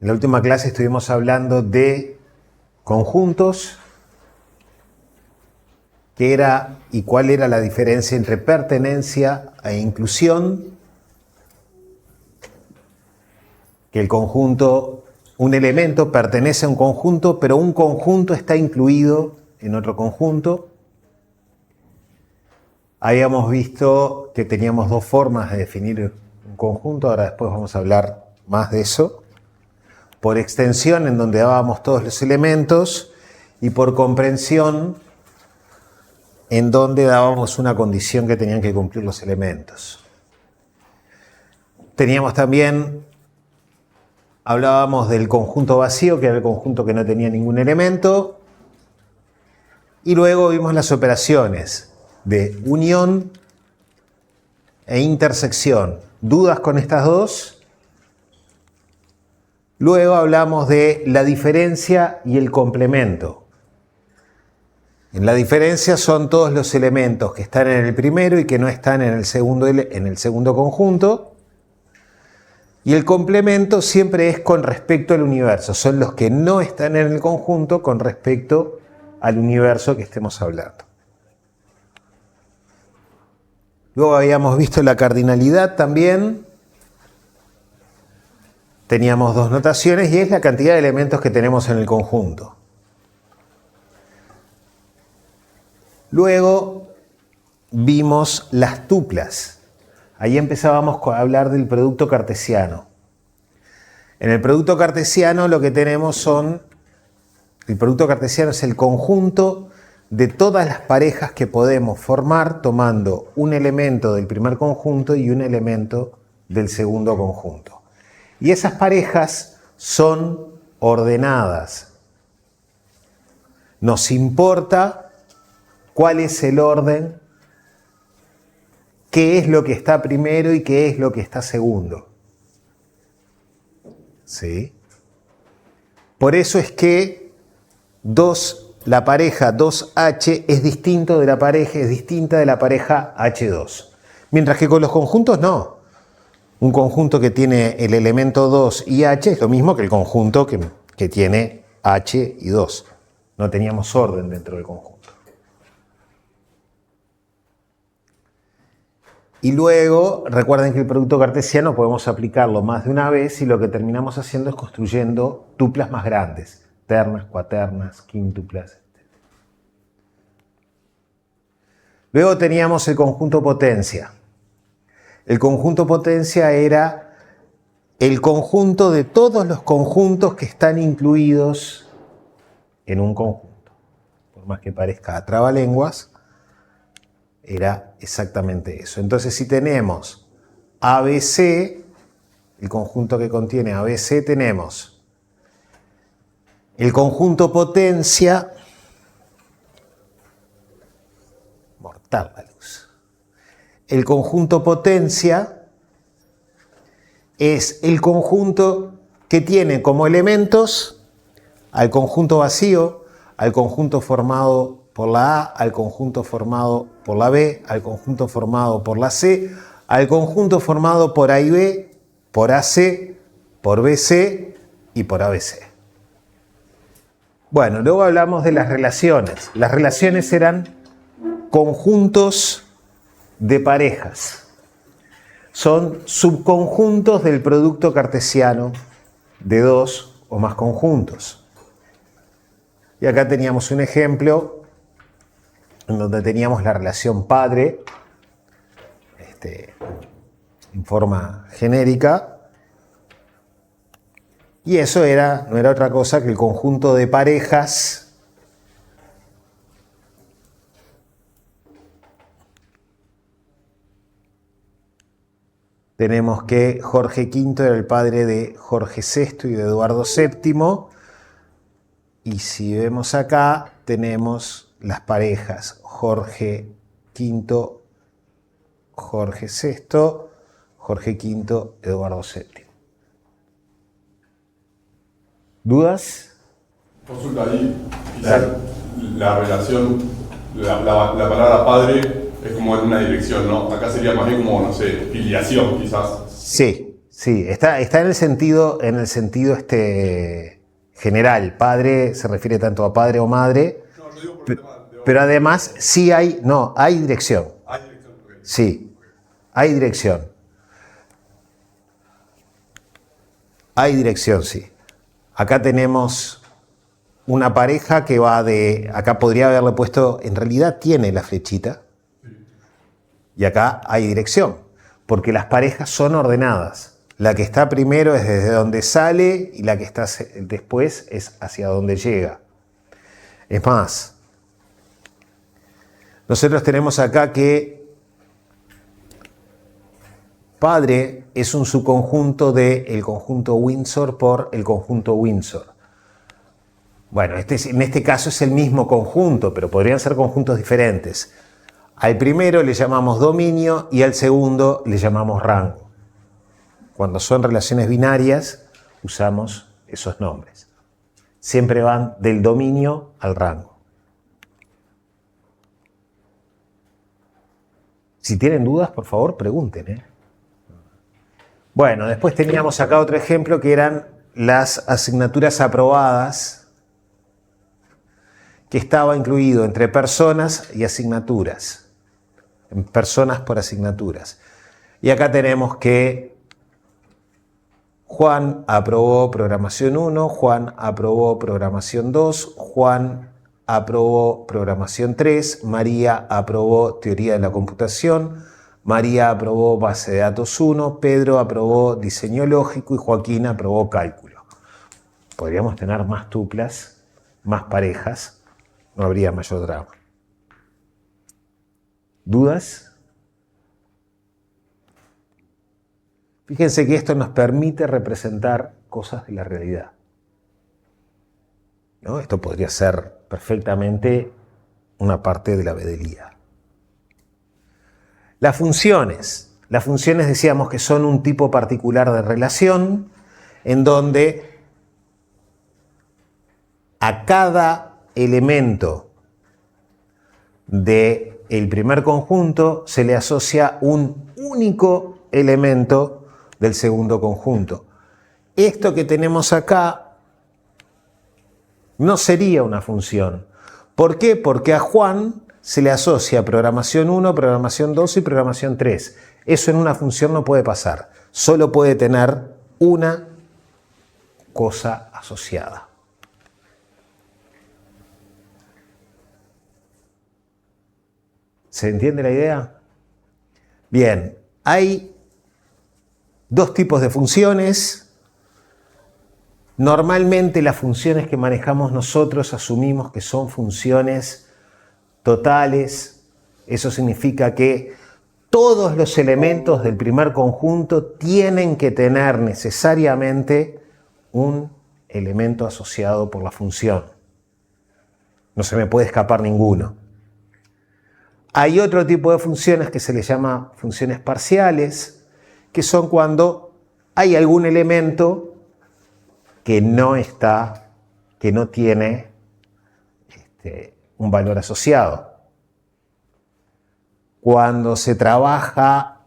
En la última clase estuvimos hablando de conjuntos, qué era y cuál era la diferencia entre pertenencia e inclusión, que el conjunto, un elemento pertenece a un conjunto, pero un conjunto está incluido en otro conjunto. Habíamos visto que teníamos dos formas de definir un conjunto, ahora después vamos a hablar más de eso. Por extensión, en donde dábamos todos los elementos, y por comprensión, en donde dábamos una condición que tenían que cumplir los elementos. Teníamos también, hablábamos del conjunto vacío, que era el conjunto que no tenía ningún elemento, y luego vimos las operaciones de unión e intersección. ¿Dudas con estas dos? Luego hablamos de la diferencia y el complemento. En la diferencia son todos los elementos que están en el primero y que no están en el segundo conjunto. Y el complemento siempre es con respecto al universo. Son los que no están en el conjunto con respecto al universo que estemos hablando. Luego habíamos visto la cardinalidad también. Teníamos dos notaciones y es la cantidad de elementos que tenemos en el conjunto. Luego vimos las tuplas. Ahí empezábamos a hablar del producto cartesiano. En el producto cartesiano lo que tenemos son, el producto cartesiano es el conjunto de todas las parejas que podemos formar tomando un elemento del primer conjunto y un elemento del segundo conjunto. Y esas parejas son ordenadas. Nos importa cuál es el orden, qué es lo que está primero y qué es lo que está segundo. ¿Sí? Por eso es que la pareja 2H es distinta de la pareja H2. Mientras que con los conjuntos no. Un conjunto que tiene el elemento 2 y H es lo mismo que el conjunto que tiene H y 2. No teníamos orden dentro del conjunto. Y luego, recuerden que el producto cartesiano podemos aplicarlo más de una vez y lo que terminamos haciendo es construyendo tuplas más grandes. Ternas, cuaternas, quíntuplas, etc. Luego teníamos el conjunto potencia. El conjunto potencia era el conjunto de todos los conjuntos que están incluidos en un conjunto. Por más que parezca trabalenguas, era exactamente eso. Entonces, si tenemos ABC, el conjunto que contiene ABC, tenemos el conjunto potencia, mortal la luz. El conjunto potencia es el conjunto que tiene como elementos al conjunto vacío, al conjunto formado por la A, al conjunto formado por la B, al conjunto formado por la C, al conjunto formado por A y B, por AC, por BC y por ABC. Bueno, luego hablamos de las relaciones. Las relaciones eran conjuntos de parejas. Son subconjuntos del producto cartesiano de dos o más conjuntos. Y acá teníamos un ejemplo en donde teníamos la relación padre en forma genérica. Y eso no era otra cosa que el conjunto de parejas tenemos que Jorge V era el padre de Jorge VI y de Eduardo VII. Y si vemos acá, tenemos las parejas Jorge V, Jorge VI, Jorge V, Eduardo VII. ¿Dudas? Consulta ahí, quizás la relación, la palabra padre es como en una dirección, ¿no? Acá sería más bien como, no sé, filiación, quizás. Sí, Sí, está en el sentido, general. Padre se refiere tanto a padre o madre. No, yo digo por el tema de Pero además sí hay dirección. hay dirección. Ok. Sí, hay dirección. Hay dirección, sí. Acá tenemos una pareja que va de... Acá podría haberle puesto... En realidad tiene la flechita. Y acá hay dirección. Porque las parejas son ordenadas. La que está primero es desde donde sale y la que está después es hacia donde llega. Es más, nosotros tenemos acá que padre es un subconjunto del conjunto Windsor por el conjunto Windsor. Bueno, en este caso es el mismo conjunto, pero podrían ser conjuntos diferentes. Al primero le llamamos dominio y al segundo le llamamos rango. Cuando son relaciones binarias, usamos esos nombres. Siempre van del dominio al rango. Si tienen dudas, por favor, pregunten. Bueno, después teníamos acá otro ejemplo que eran las asignaturas aprobadas, que estaba incluido entre personas y asignaturas. En personas por asignaturas. Y acá tenemos que Juan aprobó programación 1, Juan aprobó programación 2, Juan aprobó programación 3, María aprobó teoría de la computación, María aprobó base de datos 1, Pedro aprobó diseño lógico y Joaquín aprobó cálculo. Podríamos tener más tuplas, más parejas, no habría mayor drama. ¿Dudas? Fíjense que esto nos permite representar cosas de la realidad, ¿no? Esto podría ser perfectamente una parte de la bedelía. Las funciones decíamos que son un tipo particular de relación en donde a cada elemento del primer conjunto se le asocia un único elemento del segundo conjunto. Esto que tenemos acá no sería una función. ¿Por qué? Porque a Juan se le asocia programación 1, programación 2 y programación 3. Eso en una función no puede pasar. Solo puede tener una cosa asociada. ¿Se entiende la idea? Bien, hay dos tipos de funciones. Normalmente las funciones que manejamos nosotros asumimos que son funciones totales. Eso significa que todos los elementos del primer conjunto tienen que tener necesariamente un elemento asociado por la función. No se me puede escapar ninguno. Hay otro tipo de funciones que se les llama funciones parciales, que son cuando hay algún elemento que no tiene un valor asociado. Cuando se trabaja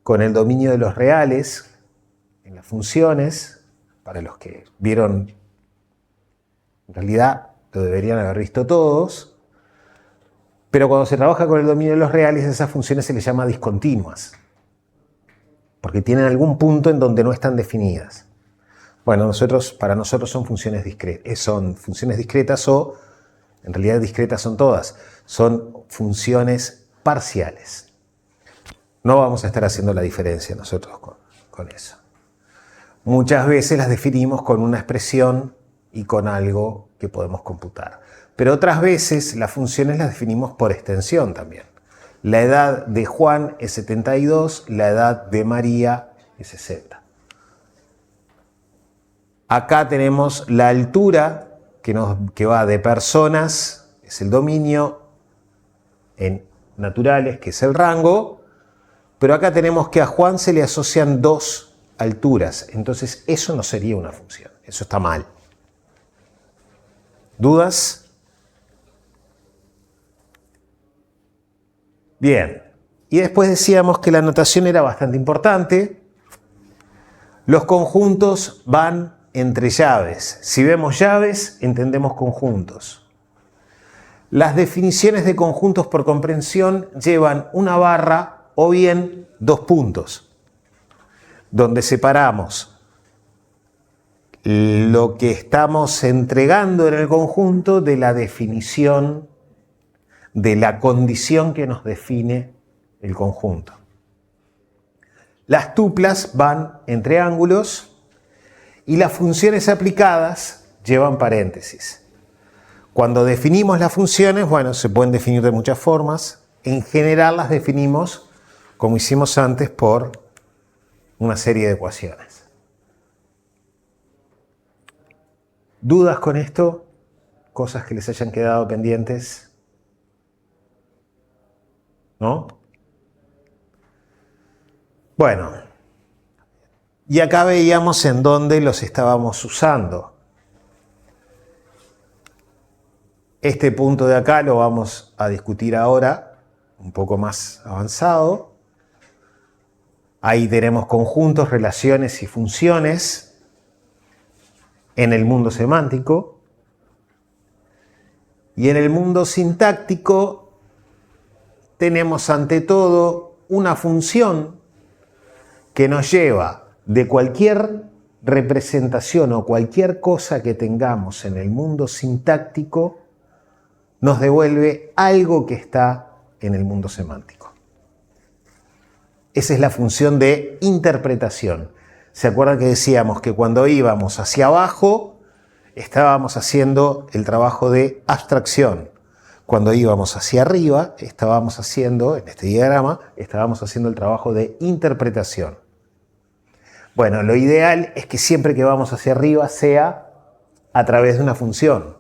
con el dominio de los reales en las funciones, para los que vieron, en realidad lo deberían haber visto todos, pero cuando se trabaja con el dominio de los reales, esas funciones se les llama discontinuas, porque tienen algún punto en donde no están definidas. Bueno, para nosotros son funciones discretas o, en realidad discretas son todas, son funciones parciales. No vamos a estar haciendo la diferencia nosotros con eso. Muchas veces las definimos con una expresión y con algo que podemos computar. Pero otras veces las funciones las definimos por extensión también. La edad de Juan es 72, la edad de María es 60. Acá tenemos la altura que va de personas, es el dominio, en naturales, que es el rango, pero acá tenemos que a Juan se le asocian dos alturas, entonces eso no sería una función, eso está mal. ¿Dudas? Bien, y después decíamos que la notación era bastante importante. Los conjuntos van entre llaves. Si vemos llaves, entendemos conjuntos. Las definiciones de conjuntos por comprensión llevan una barra o bien 2 puntos, donde separamos lo que estamos entregando en el conjunto de la definición, de la condición que nos define el conjunto. Las tuplas van entre ángulos y las funciones aplicadas llevan paréntesis. Cuando definimos las funciones, bueno, se pueden definir de muchas formas. En general las definimos, como hicimos antes, por una serie de ecuaciones. ¿Dudas con esto? ¿Cosas que les hayan quedado pendientes? ¿No? Bueno, y acá veíamos en dónde los estábamos usando. Este punto de acá lo vamos a discutir ahora, un poco más avanzado. Ahí tenemos conjuntos, relaciones y funciones en el mundo semántico. Y en el mundo sintáctico tenemos ante todo una función que nos lleva de cualquier representación o cualquier cosa que tengamos en el mundo sintáctico, nos devuelve algo que está en el mundo semántico. Esa es la función de interpretación. ¿Se acuerdan que decíamos que cuando íbamos hacia abajo estábamos haciendo el trabajo de abstracción? Cuando íbamos hacia arriba estábamos haciendo, en este diagrama, estábamos haciendo el trabajo de interpretación. Bueno, lo ideal es que siempre que vamos hacia arriba sea a través de una función.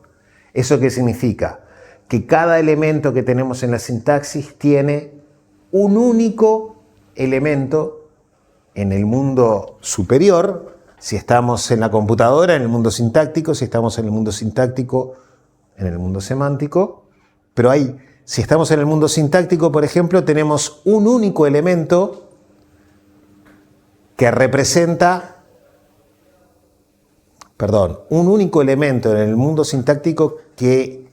¿Eso qué significa? Que cada elemento que tenemos en la sintaxis tiene un único elemento en el mundo superior. Si estamos en la computadora, en el mundo sintáctico; si estamos en el mundo sintáctico, en el mundo semántico. Pero si estamos en el mundo sintáctico, por ejemplo, tenemos un único elemento que representa, un único elemento en el mundo sintáctico que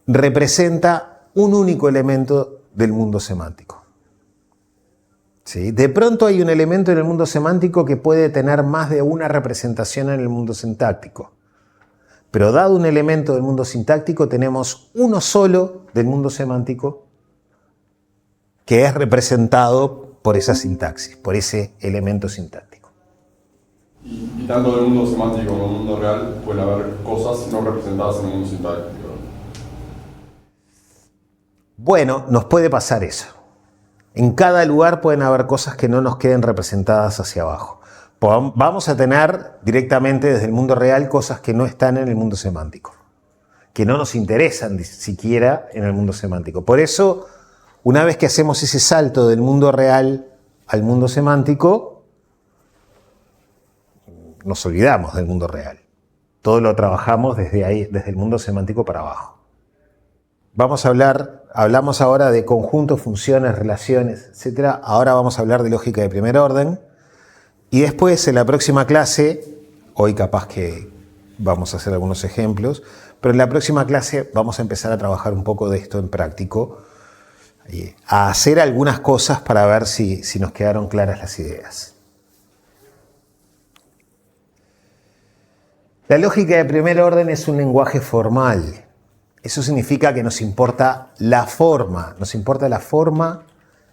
representa un único elemento del mundo semántico. ¿Sí? De pronto hay un elemento en el mundo semántico que puede tener más de una representación en el mundo sintáctico. Pero dado un elemento del mundo sintáctico, tenemos uno solo del mundo semántico que es representado por esa sintaxis, por ese elemento sintáctico. Y tanto en el mundo semántico como en el mundo real pueden haber cosas no representadas en el mundo sintáctico. Bueno, nos puede pasar eso. En cada lugar pueden haber cosas que no nos queden representadas hacia abajo. Vamos a tener directamente desde el mundo real cosas que no están en el mundo semántico, que no nos interesan siquiera en el mundo semántico. Por eso, una vez que hacemos ese salto del mundo real al mundo semántico, nos olvidamos del mundo real. Todo lo trabajamos desde ahí, desde el mundo semántico para abajo. Hablamos ahora de conjuntos, funciones, relaciones, etc. Ahora vamos a hablar de lógica de primer orden. Y después, en la próxima clase, hoy capaz que vamos a hacer algunos ejemplos, pero en la próxima clase vamos a empezar a trabajar un poco de esto en práctico, a hacer algunas cosas para ver si nos quedaron claras las ideas. La lógica de primer orden es un lenguaje formal. Eso significa que nos importa la forma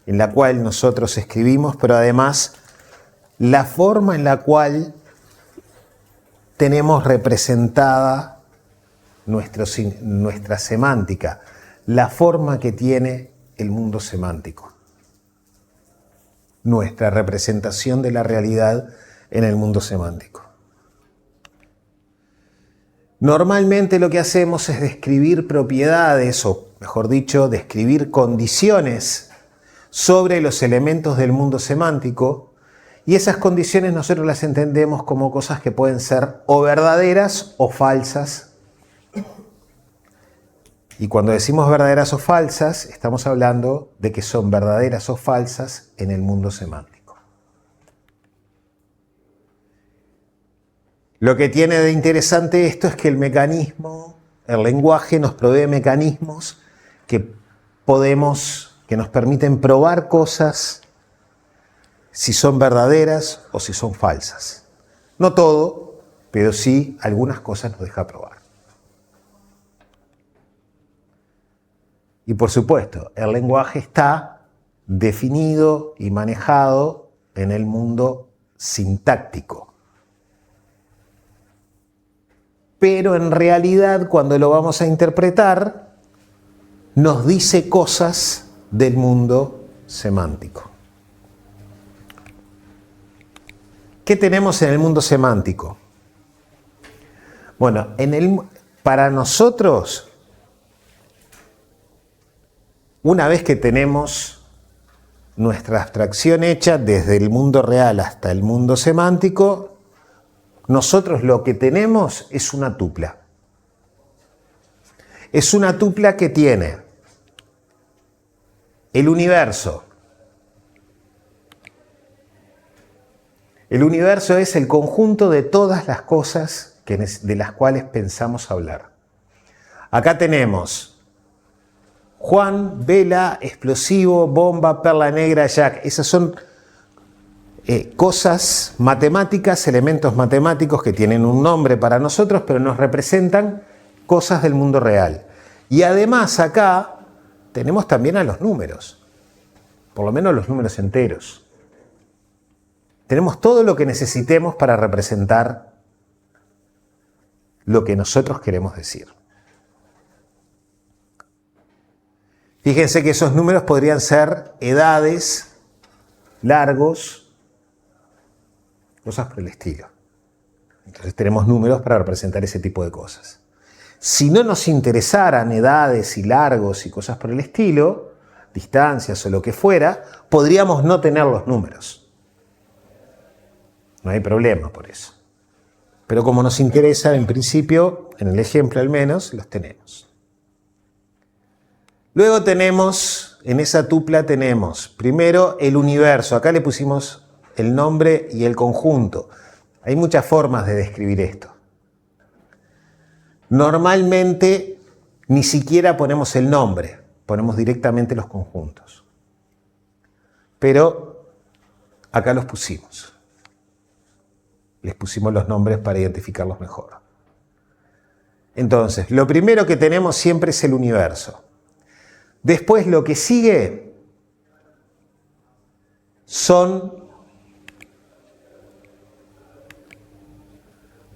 en la cual nosotros escribimos, pero además la forma en la cual tenemos representada nuestra semántica, la forma que tiene el mundo semántico, nuestra representación de la realidad en el mundo semántico. Normalmente lo que hacemos es describir propiedades, o mejor dicho, describir condiciones sobre los elementos del mundo semántico, y esas condiciones nosotros las entendemos como cosas que pueden ser o verdaderas o falsas. Y cuando decimos verdaderas o falsas, estamos hablando de que son verdaderas o falsas en el mundo semántico. Lo que tiene de interesante esto es que el lenguaje nos provee mecanismos que nos permiten probar cosas si son verdaderas o si son falsas. No todo, pero sí algunas cosas nos deja probar. Y por supuesto, el lenguaje está definido y manejado en el mundo sintáctico. Pero en realidad, cuando lo vamos a interpretar, nos dice cosas del mundo semántico. ¿Qué tenemos en el mundo semántico? Bueno, para nosotros, una vez que tenemos nuestra abstracción hecha desde el mundo real hasta el mundo semántico, nosotros lo que tenemos es una tupla. Es una tupla que tiene el universo. El universo es el conjunto de todas las cosas de las cuales pensamos hablar. Acá tenemos Juan, vela, explosivo, bomba, perla negra, Jack. Esas son cosas matemáticas, elementos matemáticos que tienen un nombre para nosotros, pero nos representan cosas del mundo real. Y además acá tenemos también a los números, por lo menos los números enteros. Tenemos todo lo que necesitemos para representar lo que nosotros queremos decir. Fíjense que esos números podrían ser edades, largos, cosas por el estilo. Entonces tenemos números para representar ese tipo de cosas. Si no nos interesaran edades y largos y cosas por el estilo, distancias o lo que fuera, podríamos no tener los números. No hay problema por eso. Pero como nos interesa, en principio, en el ejemplo al menos, los tenemos. Luego en esa tupla tenemos, primero, el universo. Acá le pusimos el nombre y el conjunto. Hay muchas formas de describir esto. Normalmente ni siquiera ponemos el nombre, ponemos directamente los conjuntos. Pero acá los pusimos. Les pusimos los nombres para identificarlos mejor. Entonces, lo primero que tenemos siempre es el universo. Después lo que sigue son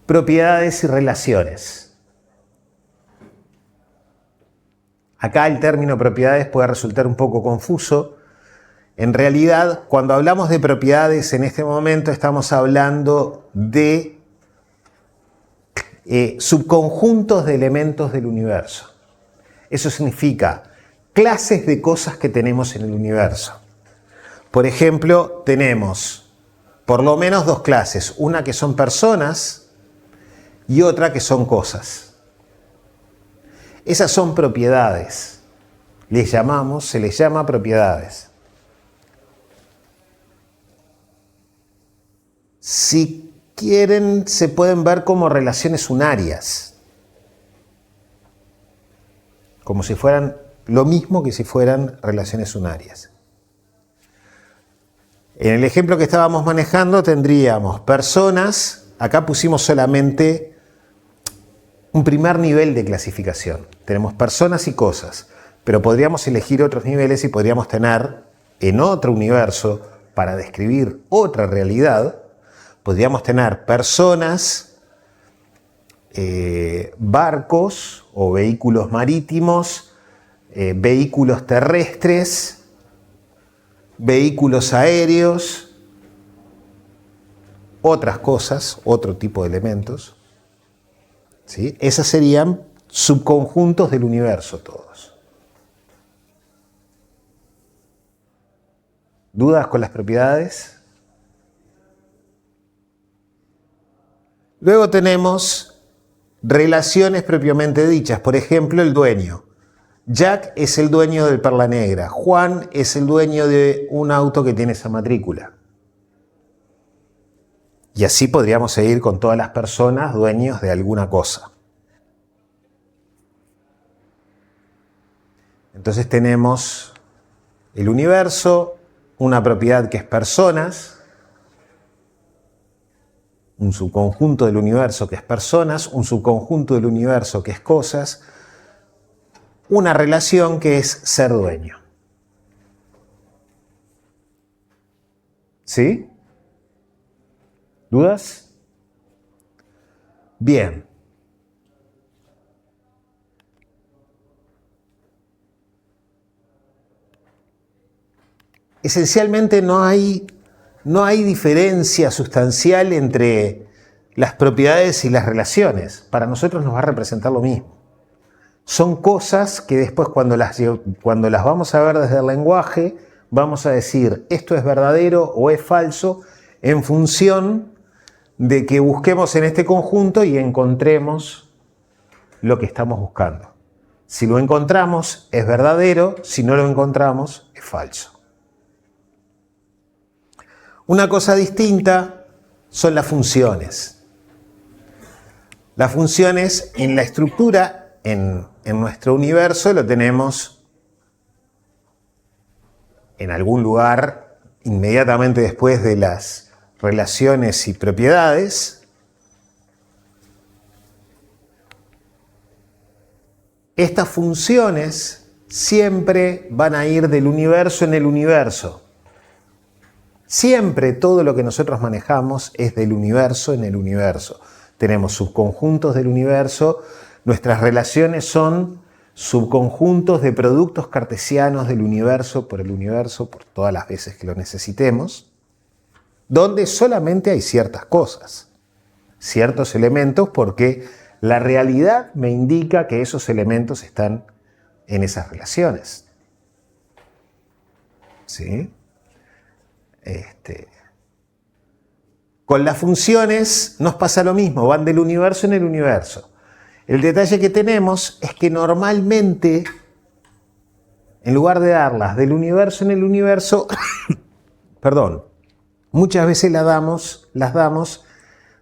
propiedades y relaciones. Acá el término propiedades puede resultar un poco confuso. En realidad, cuando hablamos de propiedades en este momento estamos hablando de subconjuntos de elementos del universo. Eso significa clases de cosas que tenemos en el universo. Por ejemplo, tenemos por lo menos dos clases, una que son personas y otra que son cosas. Esas son propiedades. Se les llama propiedades. Si quieren, se pueden ver como relaciones unarias. Como si fueran lo mismo que si fueran relaciones unarias. En el ejemplo que estábamos manejando tendríamos personas, acá pusimos solamente un primer nivel de clasificación. Tenemos personas y cosas, pero podríamos elegir otros niveles y podríamos tener en otro universo, para describir otra realidad, podríamos tener personas, barcos o vehículos marítimos, vehículos terrestres, vehículos aéreos, otras cosas, otro tipo de elementos. ¿Sí? Esas serían subconjuntos del universo todos. ¿Dudas con las propiedades? Luego tenemos relaciones propiamente dichas. Por ejemplo, el dueño. Jack es el dueño del Perla Negra. Juan es el dueño de un auto que tiene esa matrícula. Y así podríamos seguir con todas las personas dueños de alguna cosa. Entonces tenemos el universo, una propiedad que es personas, un subconjunto del universo que es personas, un subconjunto del universo que es cosas, una relación que es ser dueño. ¿Sí? ¿Dudas? Bien. Esencialmente no hay diferencia sustancial entre las propiedades y las relaciones. Para nosotros nos va a representar lo mismo. Son cosas que después cuando las vamos a ver desde el lenguaje, vamos a decir esto es verdadero o es falso en función de que busquemos en este conjunto y encontremos lo que estamos buscando. Si lo encontramos es verdadero, si no lo encontramos es falso. Una cosa distinta son las funciones. Las funciones en la estructura, en nuestro universo, lo tenemos en algún lugar inmediatamente después de las relaciones y propiedades. Estas funciones siempre van a ir del universo en el universo. Siempre todo lo que nosotros manejamos es del universo en el universo. Tenemos subconjuntos del universo, nuestras relaciones son subconjuntos de productos cartesianos del universo por todas las veces que lo necesitemos, donde solamente hay ciertas cosas, ciertos elementos, porque la realidad me indica que esos elementos están en esas relaciones. ¿Sí? Con las funciones nos pasa lo mismo, van del universo en el universo. El detalle que tenemos es que normalmente, en lugar de darlas del universo en el universo, muchas veces las damos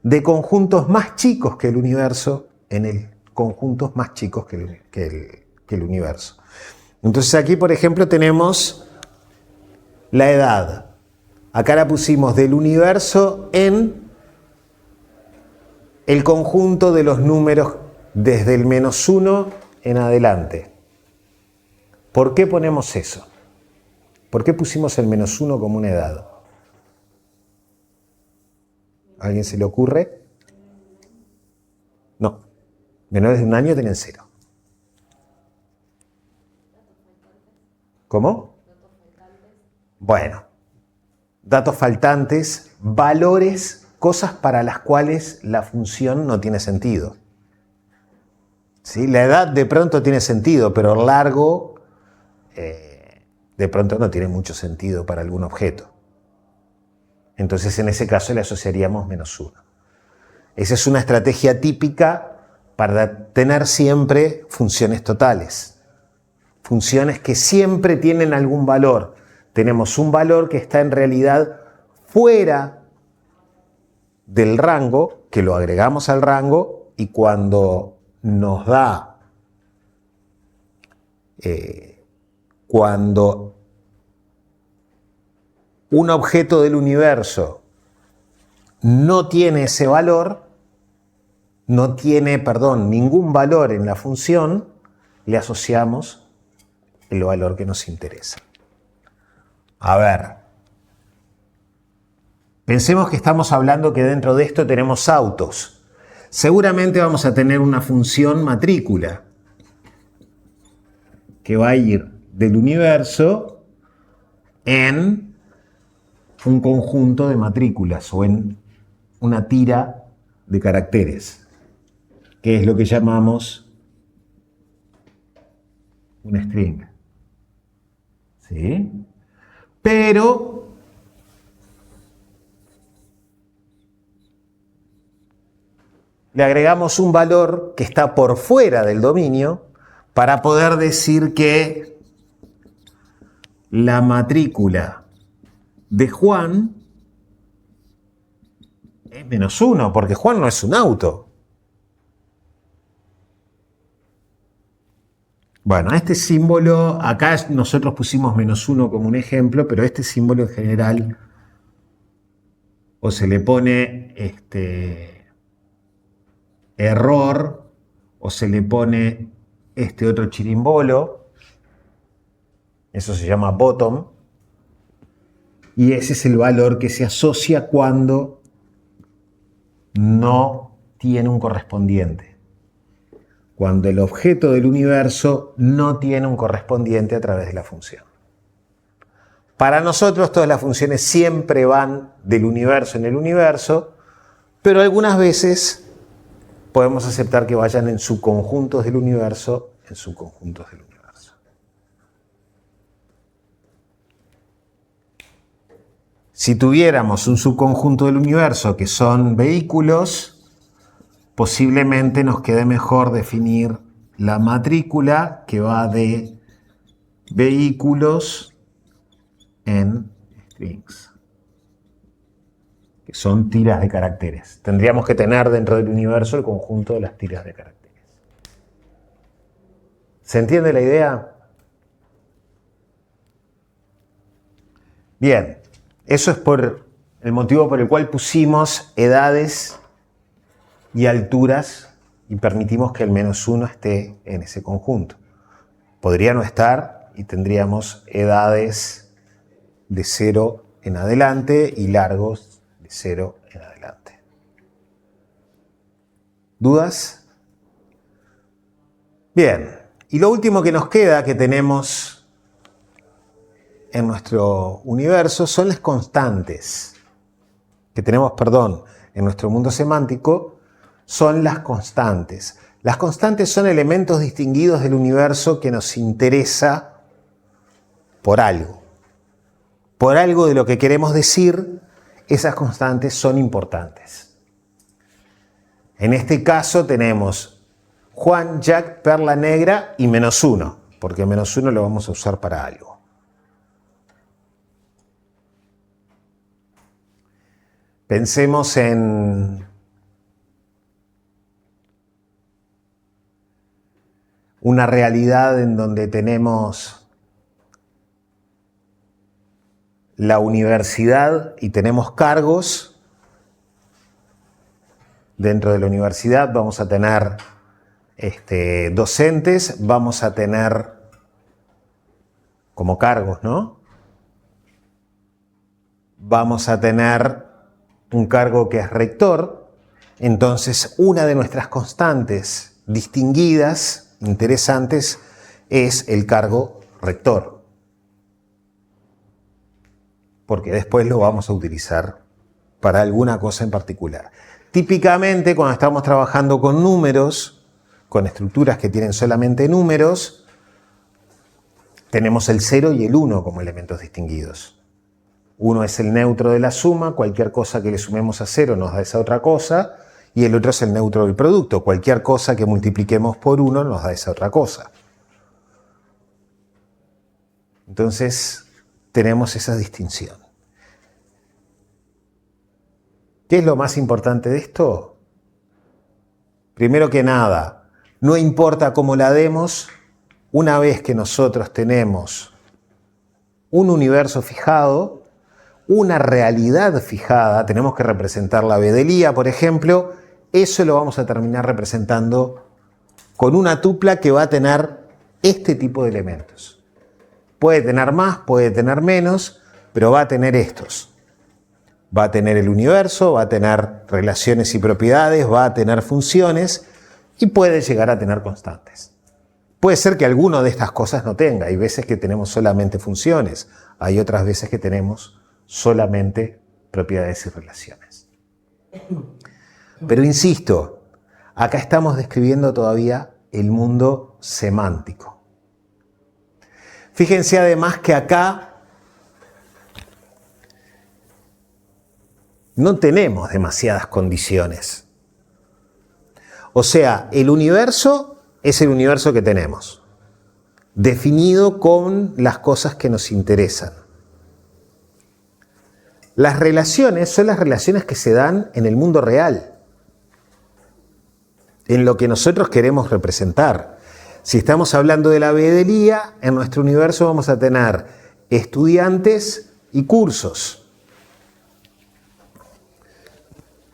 de conjuntos más chicos que el universo en conjuntos más chicos que el universo. Entonces aquí, por ejemplo, tenemos la edad. Acá la pusimos del universo en el conjunto de los números desde el -1 en adelante. ¿Por qué ponemos eso? ¿Por qué pusimos el -1 como una edad? ¿A alguien se le ocurre? No. Menores de un año tienen 0. ¿Cómo? Bueno. Datos faltantes, valores, cosas para las cuales la función no tiene sentido. ¿Sí? La edad de pronto tiene sentido, pero el largo de pronto no tiene mucho sentido para algún objeto. Entonces en ese caso le asociaríamos -1. Esa es una estrategia típica para tener siempre funciones totales. Funciones que siempre tienen algún valor. Tenemos un valor que está en realidad fuera del rango, que lo agregamos al rango, y cuando nos da, cuando un objeto del universo no tiene ese valor, no tiene, ningún valor en la función, le asociamos el valor que nos interesa. A ver, pensemos que estamos hablando que dentro de esto tenemos autos. Seguramente vamos a tener una función matrícula que va a ir del universo en un conjunto de matrículas o en una tira de caracteres, que es lo que llamamos un string. ¿Sí? Pero le agregamos un valor que está por fuera del dominio para poder decir que la matrícula de Juan es -1, porque Juan no es un auto. Bueno, este símbolo, acá nosotros pusimos -1 como un ejemplo, pero este símbolo en general o se le pone error o se le pone este otro chirimbolo, eso se llama bottom, y ese es el valor que se asocia cuando no tiene un correspondiente. Cuando el objeto del universo no tiene un correspondiente a través de la función. Para nosotros todas las funciones siempre van del universo en el universo, pero algunas veces podemos aceptar que vayan en subconjuntos del universo en subconjuntos del universo. Si tuviéramos un subconjunto del universo que son vehículos, posiblemente nos quede mejor definir la matrícula que va de vehículos en strings, que son tiras de caracteres. Tendríamos que tener dentro del universo el conjunto de las tiras de caracteres. ¿Se entiende la idea? Bien, eso es por el motivo por el cual pusimos edades y alturas y permitimos que el -1 esté en ese conjunto. Podría no estar y tendríamos edades de 0 en adelante y largos de 0 en adelante. ¿Dudas? Bien, y lo último que nos queda que tenemos en nuestro universo son las constantes. Que tenemos, en nuestro mundo semántico son las constantes. Las constantes son elementos distinguidos del universo que nos interesa por algo. Por algo de lo que queremos decir, esas constantes son importantes. En este caso tenemos Juan, Jack, Perla Negra y -1, porque -1 lo vamos a usar para algo. Pensemos en una realidad en donde tenemos la universidad y tenemos cargos. Dentro de la universidad vamos a tener docentes, vamos a tener como cargos, ¿no? Vamos a tener un cargo que es rector. Entonces, una de nuestras constantes distinguidas, interesantes, es el cargo rector. Porque después lo vamos a utilizar para alguna cosa en particular. Típicamente, cuando estamos trabajando con números, con estructuras que tienen solamente números, tenemos el 0 y el 1 como elementos distinguidos. 1 es el neutro de la suma, cualquier cosa que le sumemos a 0 nos da esa otra cosa, y el otro es el neutro del producto, cualquier cosa que multipliquemos por 1 nos da esa otra cosa. Entonces, tenemos esa distinción. ¿Qué es lo más importante de esto? Primero que nada, no importa cómo la demos, una vez que nosotros tenemos un universo fijado, una realidad fijada, tenemos que representar la bedelía, por ejemplo, eso lo vamos a terminar representando con una tupla que va a tener este tipo de elementos. Puede tener más, puede tener menos, pero va a tener estos. Va a tener el universo, va a tener relaciones y propiedades, va a tener funciones y puede llegar a tener constantes. Puede ser que alguno de estas cosas no tenga. Hay veces que tenemos solamente funciones, hay otras veces que tenemos solamente propiedades y relaciones. Pero insisto, acá estamos describiendo todavía el mundo semántico. Fíjense además que acá no tenemos demasiadas condiciones. O sea, el universo es el universo que tenemos, definido con las cosas que nos interesan. Las relaciones son las relaciones que se dan en el mundo real, en lo que nosotros queremos representar. Si estamos hablando de la bedelía, en nuestro universo vamos a tener estudiantes y cursos.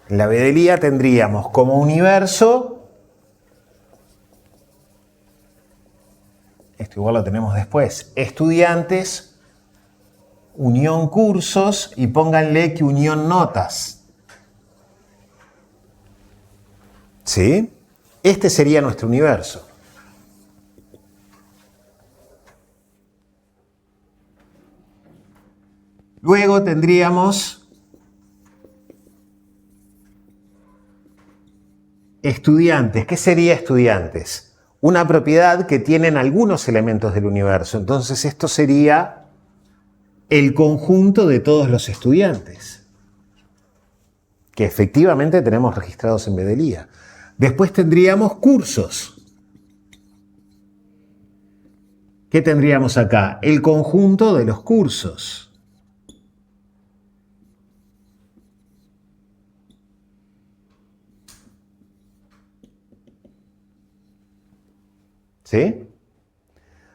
En la bedelía tendríamos como universo, esto igual lo tenemos después, estudiantes, unión cursos y pónganle que unión notas. ¿Sí? Este sería nuestro universo. Luego tendríamos estudiantes. ¿Qué sería estudiantes? Una propiedad que tienen algunos elementos del universo. Entonces esto sería el conjunto de todos los estudiantes que efectivamente tenemos registrados en bedelía. Después tendríamos cursos. ¿Qué tendríamos acá? El conjunto de los cursos. ¿Sí?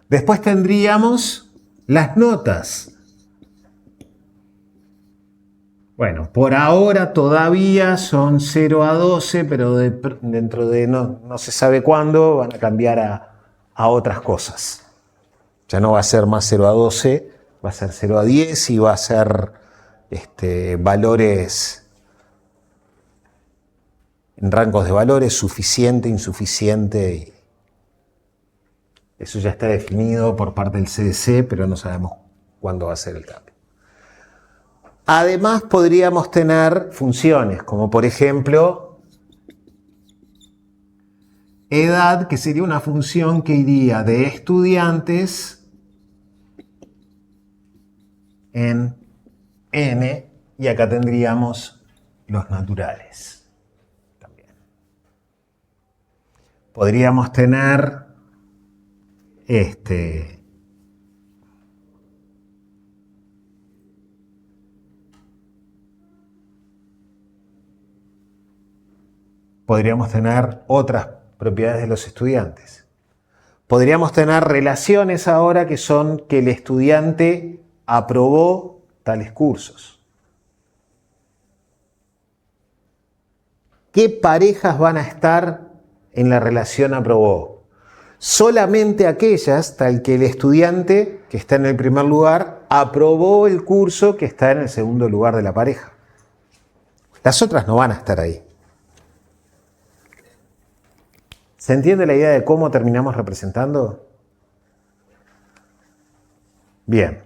Después tendríamos las notas. Bueno, por ahora todavía son 0 a 12, pero dentro de no se sabe cuándo van a cambiar a otras cosas. Ya no va a ser más 0 a 12, va a ser 0 a 10 y va a ser valores en rangos de valores suficiente, insuficiente. Y eso ya está definido por parte del CDC, pero no sabemos cuándo va a ser el cambio. Además, podríamos tener funciones, como por ejemplo, edad, que sería una función que iría de estudiantes en n, y acá tendríamos los naturales. También. Podríamos tener podríamos tener otras propiedades de los estudiantes. Podríamos tener relaciones ahora que son que el estudiante aprobó tales cursos. ¿Qué parejas van a estar en la relación aprobó? Solamente aquellas tal que el estudiante que está en el primer lugar aprobó el curso que está en el segundo lugar de la pareja. Las otras no van a estar ahí. ¿Se entiende la idea de cómo terminamos representando? Bien.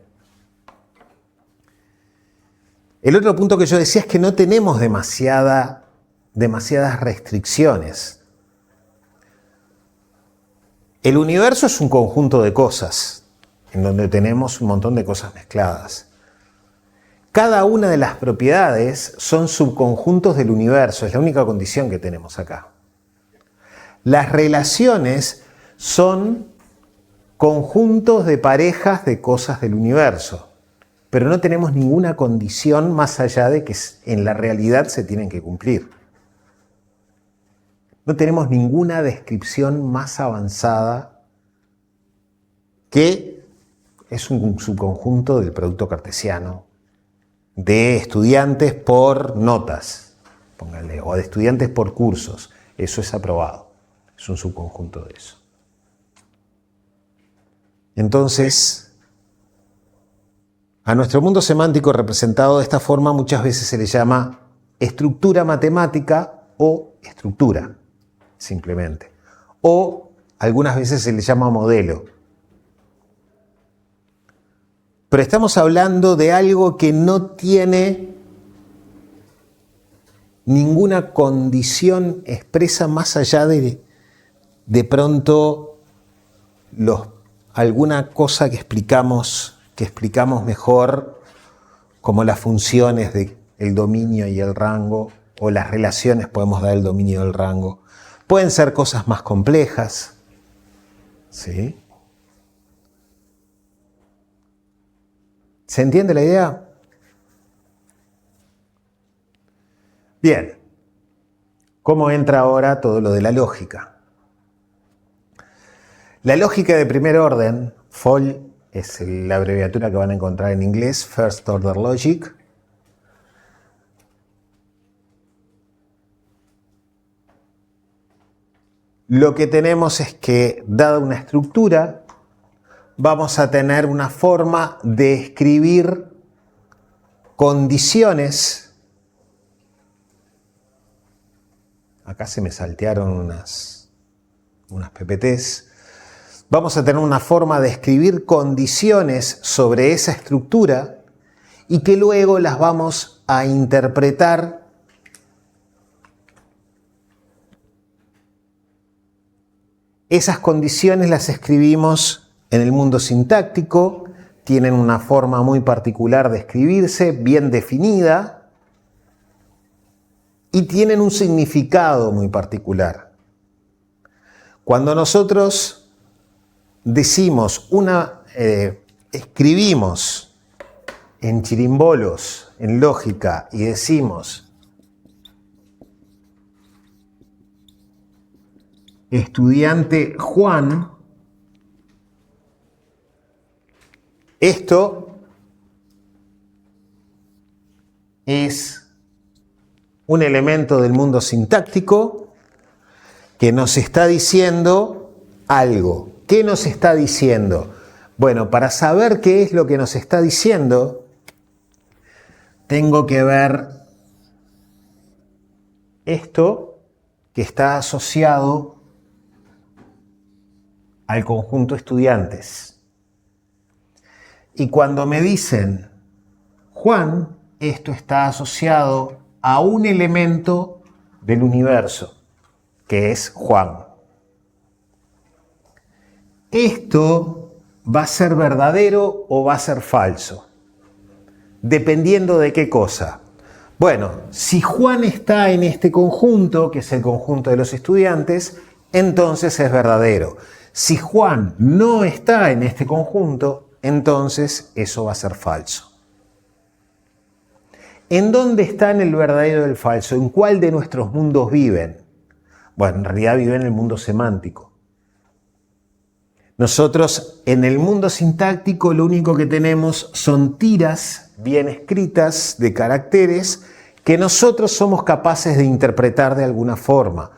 El otro punto que yo decía es que no tenemos demasiadas restricciones. El universo es un conjunto de cosas, en donde tenemos un montón de cosas mezcladas. Cada una de las propiedades son subconjuntos del universo, es la única condición que tenemos acá. Las relaciones son conjuntos de parejas de cosas del universo, pero no tenemos ninguna condición más allá de que en la realidad se tienen que cumplir. No tenemos ninguna descripción más avanzada que es un subconjunto del producto cartesiano de estudiantes por notas, pónganle, o de estudiantes por cursos. Eso es aprobado. Es un subconjunto de eso. Entonces, a nuestro mundo semántico representado de esta forma muchas veces se le llama estructura matemática o estructura, simplemente. O algunas veces se le llama modelo. Pero estamos hablando de algo que no tiene ninguna condición expresa más allá de pronto alguna cosa que explicamos mejor, como las funciones del dominio y el rango, o las relaciones podemos dar el dominio y el rango. Pueden ser cosas más complejas, ¿sí? ¿Se entiende la idea? Bien, ¿cómo entra ahora todo lo de la lógica? La lógica de primer orden, FOL, es la abreviatura que van a encontrar en inglés, First Order Logic. Lo que tenemos es que, dada una estructura, vamos a tener una forma de escribir condiciones. Acá se me saltearon unas PPTs. Vamos a tener una forma de escribir condiciones sobre esa estructura y que luego las vamos a interpretar esas condiciones las escribimos en el mundo sintáctico, tienen una forma muy particular de escribirse, bien definida, y tienen un significado muy particular. Cuando nosotros decimos escribimos en chirimbolos, en lógica, y decimos estudiante Juan, esto es un elemento del mundo sintáctico que nos está diciendo algo. ¿Qué nos está diciendo? Bueno, para saber qué es lo que nos está diciendo, tengo que ver esto que está asociado al conjunto estudiantes. Y cuando me dicen Juan, esto está asociado a un elemento del universo, que es Juan. Esto va a ser verdadero o va a ser falso, dependiendo de qué cosa. Bueno, si Juan está en este conjunto, que es el conjunto de los estudiantes, entonces es verdadero. Si Juan no está en este conjunto, entonces eso va a ser falso. ¿En dónde están el verdadero y el falso? ¿En cuál de nuestros mundos viven? Bueno, en realidad viven en el mundo semántico. Nosotros en el mundo sintáctico lo único que tenemos son tiras bien escritas de caracteres que nosotros somos capaces de interpretar de alguna forma.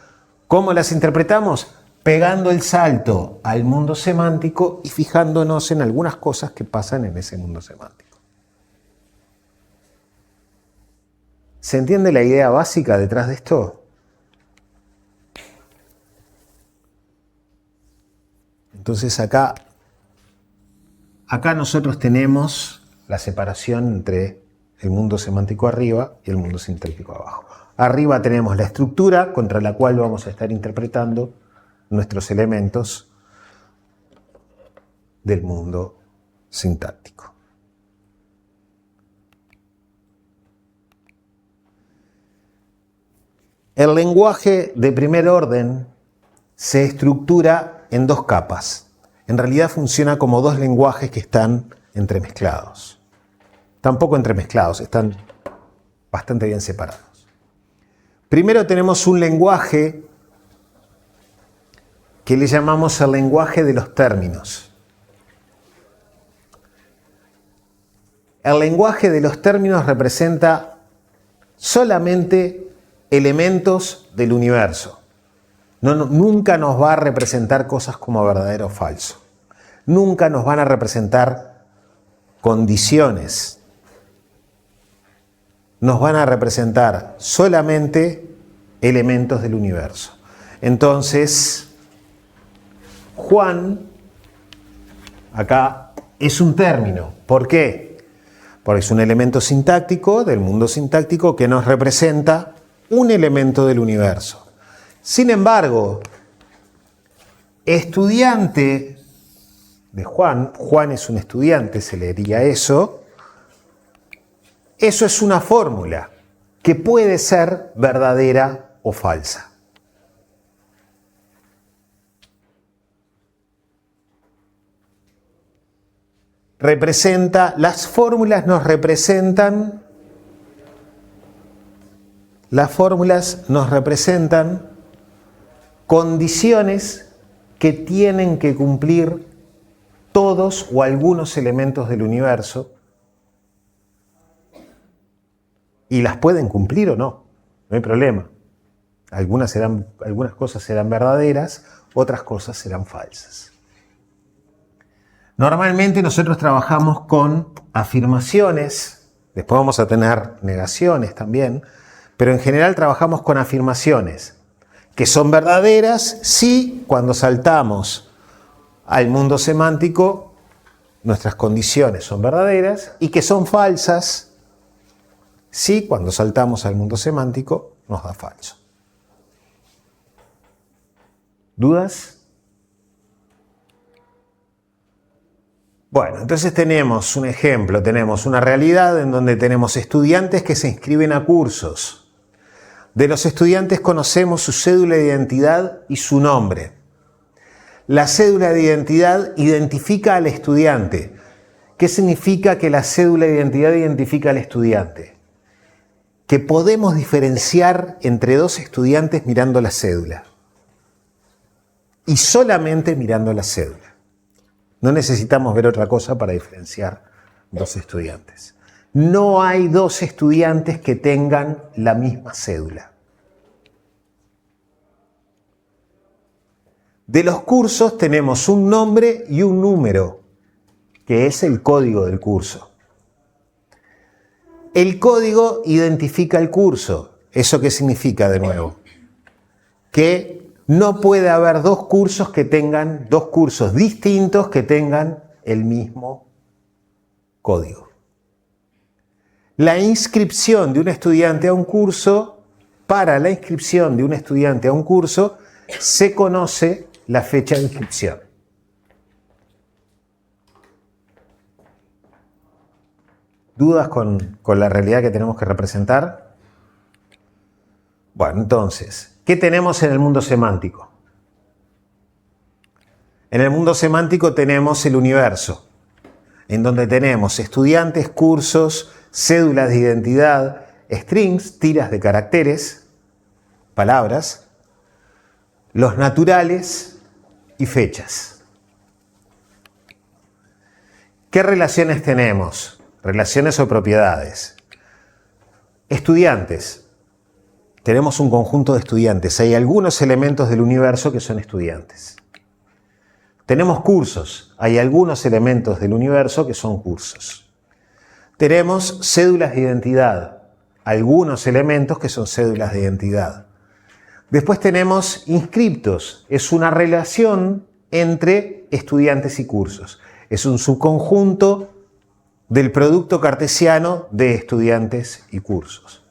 ¿Cómo las interpretamos? Pegando el salto al mundo semántico y fijándonos en algunas cosas que pasan en ese mundo semántico. ¿Se entiende la idea básica detrás de esto? Entonces acá nosotros tenemos la separación entre el mundo semántico arriba y el mundo sintáctico abajo. Arriba tenemos la estructura contra la cual vamos a estar interpretando nuestros elementos del mundo sintáctico. El lenguaje de primer orden se estructura en dos capas. En realidad funciona como dos lenguajes que están entremezclados. Tampoco entremezclados, están bastante bien separados. Primero tenemos un lenguaje que le llamamos el lenguaje de los términos. El lenguaje de los términos representa solamente elementos del universo. Nunca nos va a representar cosas como verdadero o falso. Nunca nos van a representar condiciones. Nos van a representar solamente elementos del universo. Entonces, Juan, acá, es un término. ¿Por qué? Porque es un elemento sintáctico del mundo sintáctico que nos representa un elemento del universo. Sin embargo, estudiante de Juan, Juan es un estudiante, se leería eso es una fórmula que puede ser verdadera o falsa. Las fórmulas nos representan Las fórmulas nos representan condiciones que tienen que cumplir todos o algunos elementos del universo y las pueden cumplir o no, no hay problema. Algunas cosas serán verdaderas, otras cosas serán falsas. Normalmente nosotros trabajamos con afirmaciones, después vamos a tener negaciones también, pero en general trabajamos con afirmaciones que son verdaderas si cuando saltamos al mundo semántico nuestras condiciones son verdaderas y que son falsas si cuando saltamos al mundo semántico nos da falso. ¿Dudas? Bueno, entonces tenemos un ejemplo, tenemos una realidad en donde tenemos estudiantes que se inscriben a cursos. De los estudiantes conocemos su cédula de identidad y su nombre. La cédula de identidad identifica al estudiante. ¿Qué significa que la cédula de identidad identifica al estudiante? Que podemos diferenciar entre dos estudiantes mirando la cédula. Y solamente mirando la cédula. No necesitamos ver otra cosa para diferenciar dos estudiantes. No hay dos estudiantes que tengan la misma cédula. De los cursos tenemos un nombre y un número, que es el código del curso. El código identifica el curso. ¿Eso qué significa de nuevo? Que no puede haber dos cursos distintos que tengan el mismo código. La inscripción de un estudiante a un curso, para la inscripción de un estudiante a un curso, se conoce la fecha de inscripción. ¿Dudas con la realidad que tenemos que representar? Bueno, entonces, ¿qué tenemos en el mundo semántico? En el mundo semántico tenemos el universo, en donde tenemos estudiantes, cursos, cédulas de identidad, strings, tiras de caracteres, palabras, los naturales y fechas. ¿Qué relaciones tenemos? Relaciones o propiedades. Estudiantes. Tenemos un conjunto de estudiantes. Hay algunos elementos del universo que son estudiantes. Tenemos cursos. Hay algunos elementos del universo que son cursos. Tenemos cédulas de identidad. Algunos elementos que son cédulas de identidad. Después tenemos inscriptos. Es una relación entre estudiantes y cursos. Es un subconjunto del producto cartesiano de estudiantes y cursos.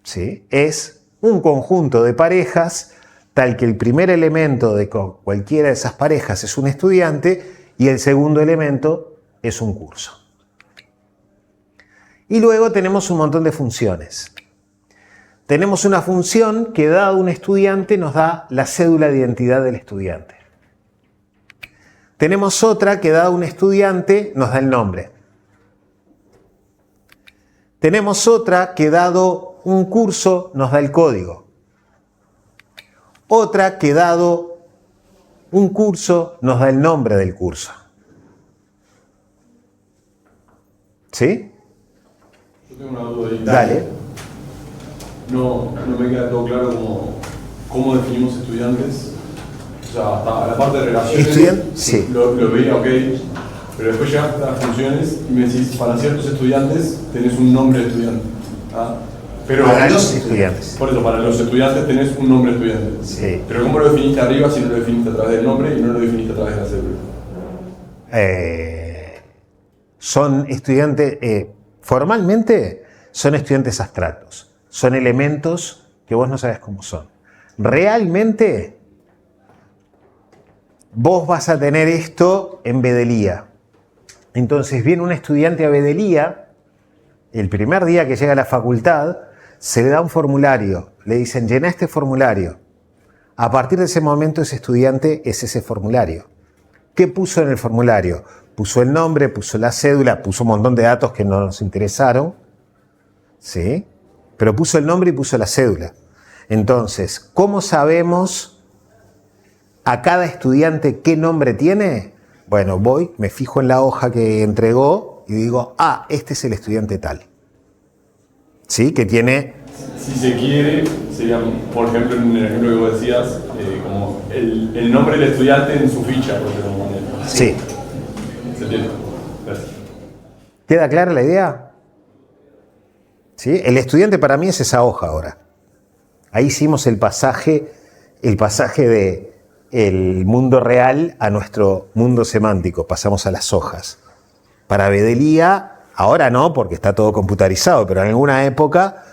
¿Sí? Es un conjunto de parejas tal que el primer elemento de cualquiera de esas parejas es un estudiante y el segundo elemento es un curso. Y luego tenemos un montón de funciones. Tenemos una función que dado un estudiante nos da la cédula de identidad del estudiante. Tenemos otra que dado un estudiante nos da el nombre. Tenemos otra que dado un curso nos da el código. Otra que dado un curso nos da el nombre del curso. ¿Sí? Yo tengo una duda ahí. Dale. No me queda todo claro cómo definimos estudiantes. O sea, hasta la parte de relaciones Sí. lo veía ok, pero después llegaste a las funciones y me decís, para ciertos estudiantes tenés un nombre de estudiante. ¿Ah? Pero Para los estudiantes. Por eso, para los estudiantes tenés un nombre de estudiante. Sí. Pero ¿cómo lo definiste arriba si no lo definiste a través del nombre y no lo definiste a través de la cédula? Son estudiantes, formalmente son estudiantes abstractos. Son elementos que vos no sabés cómo son. Realmente vos vas a tener esto en Bedelía. Entonces viene un estudiante a Bedelía, el primer día que llega a la facultad, se le da un formulario, le dicen llena este formulario. A partir de ese momento ese estudiante es ese formulario. ¿Qué puso en el formulario? Puso el nombre, puso la cédula, puso un montón de datos que no nos interesaron, ¿sí? pero puso el nombre y puso la cédula. Entonces, ¿cómo sabemos a cada estudiante qué nombre tiene? Bueno, voy, me fijo en la hoja que entregó y digo, este es el estudiante tal. ¿Sí? Que tiene... Si se quiere, sería, por ejemplo, en el ejemplo que vos decías, como el nombre del estudiante en su ficha. Sí. ¿Se entiende? Gracias. ¿Queda clara la idea? ¿Sí? El estudiante para mí es esa hoja ahora. Ahí hicimos el pasaje de el mundo real a nuestro mundo semántico. Pasamos a las hojas. Para Bedelía, ahora no, porque está todo computarizado, pero en alguna época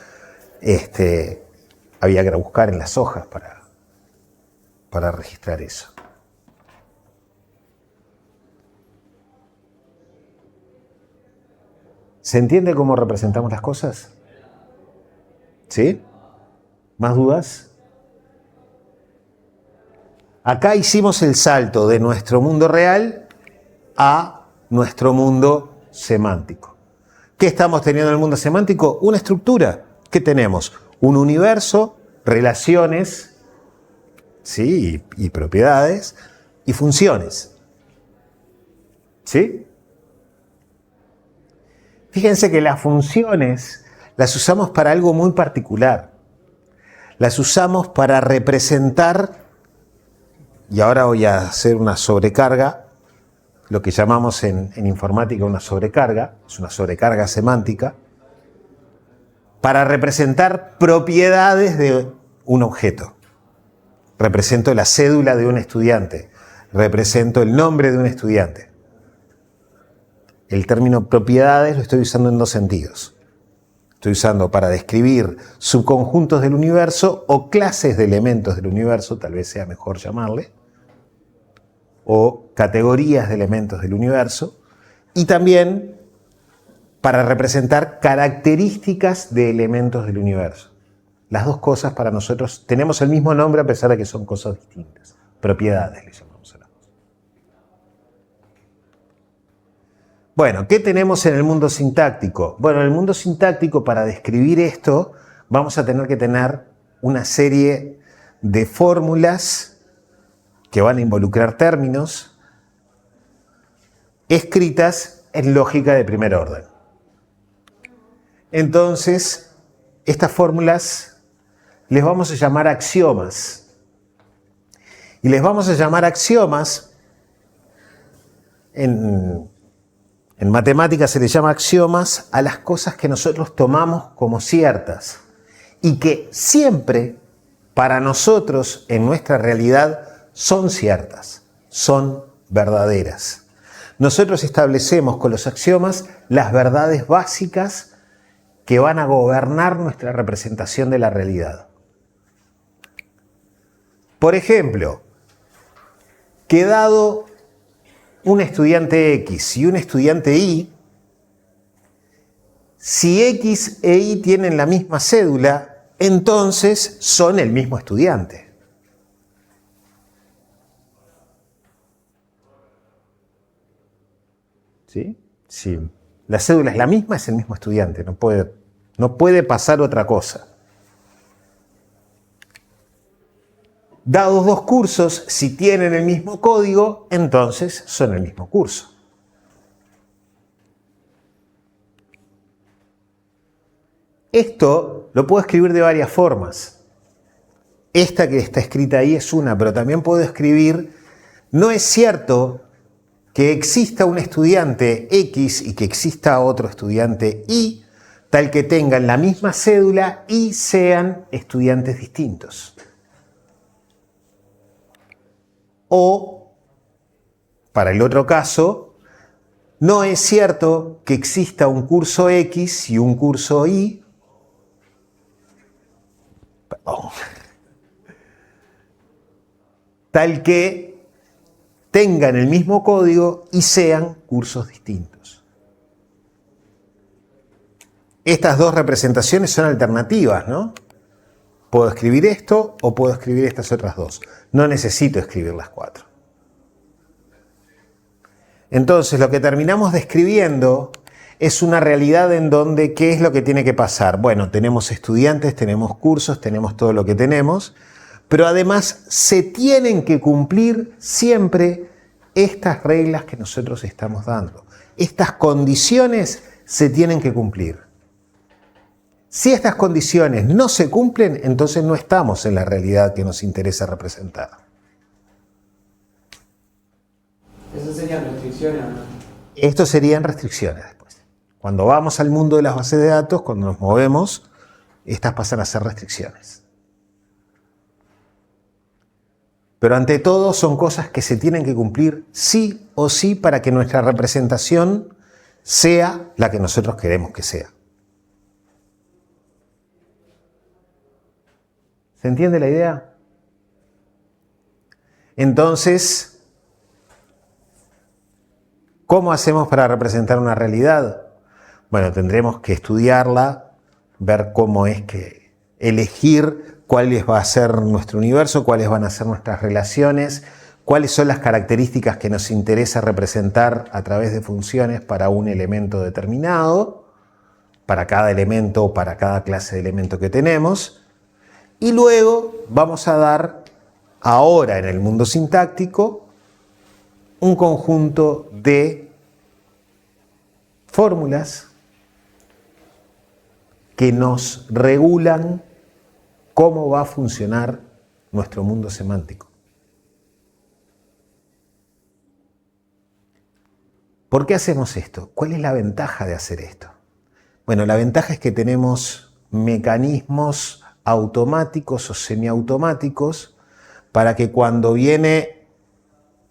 había que buscar en las hojas para registrar eso. ¿Se entiende cómo representamos las cosas? ¿Sí? ¿Más dudas? Acá hicimos el salto de nuestro mundo real a nuestro mundo semántico. ¿Qué estamos teniendo en el mundo semántico? Una estructura. ¿Qué tenemos? Un universo, relaciones, ¿sí? y propiedades, y funciones. ¿Sí? Fíjense que las funciones las usamos para algo muy particular. Las usamos para representar, y ahora voy a hacer una sobrecarga, lo que llamamos en informática una sobrecarga, es una sobrecarga semántica, para representar propiedades de un objeto. Represento la cédula de un estudiante, represento el nombre de un estudiante. El término propiedades lo estoy usando en dos sentidos. Estoy usando para describir subconjuntos del universo o clases de elementos del universo, tal vez sea mejor llamarle, o categorías de elementos del universo, y también para representar características de elementos del universo. Las dos cosas para nosotros tenemos el mismo nombre a pesar de que son cosas distintas. Propiedades le llamamos a las dos. Bueno, ¿qué tenemos en el mundo sintáctico? Bueno, en el mundo sintáctico, para describir esto, vamos a tener que tener una serie de fórmulas que van a involucrar términos escritas en lógica de primer orden. Entonces, estas fórmulas les vamos a llamar axiomas. Y les vamos a llamar axiomas, en matemáticas se les llama axiomas a las cosas que nosotros tomamos como ciertas y que siempre para nosotros en nuestra realidad son ciertas, son verdaderas. Nosotros establecemos con los axiomas las verdades básicas que van a gobernar nuestra representación de la realidad. Por ejemplo, que dado un estudiante X y un estudiante Y, si X e Y tienen la misma cédula, entonces son el mismo estudiante. ¿Sí? Si la cédula es la misma, es el mismo estudiante, no puede pasar otra cosa. Dados dos cursos, si tienen el mismo código, entonces son el mismo curso. Esto lo puedo escribir de varias formas. Esta que está escrita ahí es una, pero también puedo escribir, no es cierto que exista un estudiante X y que exista otro estudiante Y, tal que tengan la misma cédula y sean estudiantes distintos. O, para el otro caso, no es cierto que exista un curso X y un curso Y, tal que tengan el mismo código y sean cursos distintos. Estas dos representaciones son alternativas, ¿no? Puedo escribir esto o puedo escribir estas otras dos. No necesito escribir las cuatro. Entonces, lo que terminamos describiendo Es una realidad en donde, ¿qué es lo que tiene que pasar? Bueno, tenemos estudiantes, tenemos cursos, tenemos todo lo que tenemos, pero además se tienen que cumplir siempre estas reglas que nosotros estamos dando. Estas condiciones se tienen que cumplir. Si estas condiciones no se cumplen, entonces no estamos en la realidad que nos interesa representar. ¿Esas serían restricciones o no? Esto serían restricciones después. Cuando vamos al mundo de las bases de datos, cuando nos movemos, estas pasan a ser restricciones. Pero ante todo son cosas que se tienen que cumplir sí o sí para que nuestra representación sea la que nosotros queremos que sea. ¿Se entiende la idea? Entonces, ¿cómo hacemos para representar una realidad? Bueno, tendremos que estudiarla, ver cómo es que elegir cuál va a ser nuestro universo, cuáles van a ser nuestras relaciones, cuáles son las características que nos interesa representar a través de funciones para un elemento determinado, para cada elemento o para cada clase de elemento que tenemos. Y luego vamos a dar, ahora en el mundo sintáctico, un conjunto de fórmulas que nos regulan cómo va a funcionar nuestro mundo semántico. ¿Por qué hacemos esto? ¿Cuál es la ventaja de hacer esto? Bueno, la ventaja es que tenemos mecanismos automáticos o semiautomáticos para que cuando viene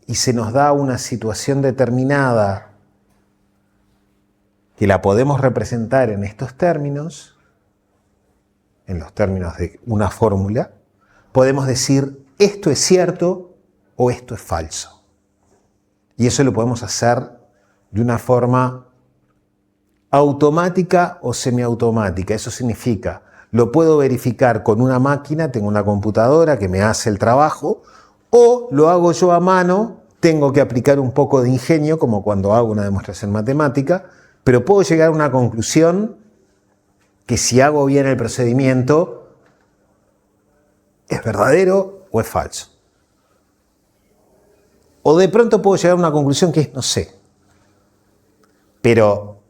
y se nos da una situación determinada que la podemos representar en estos términos, en los términos de una fórmula, podemos decir esto es cierto o esto es falso. Y eso lo podemos hacer de una forma automática o semiautomática. Eso significa, lo puedo verificar con una máquina, tengo una computadora que me hace el trabajo, o lo hago yo a mano, tengo que aplicar un poco de ingenio, como cuando hago una demostración matemática, pero puedo llegar a una conclusión que si hago bien el procedimiento, ¿es verdadero o es falso? O de pronto puedo llegar a una conclusión que es no sé. Pero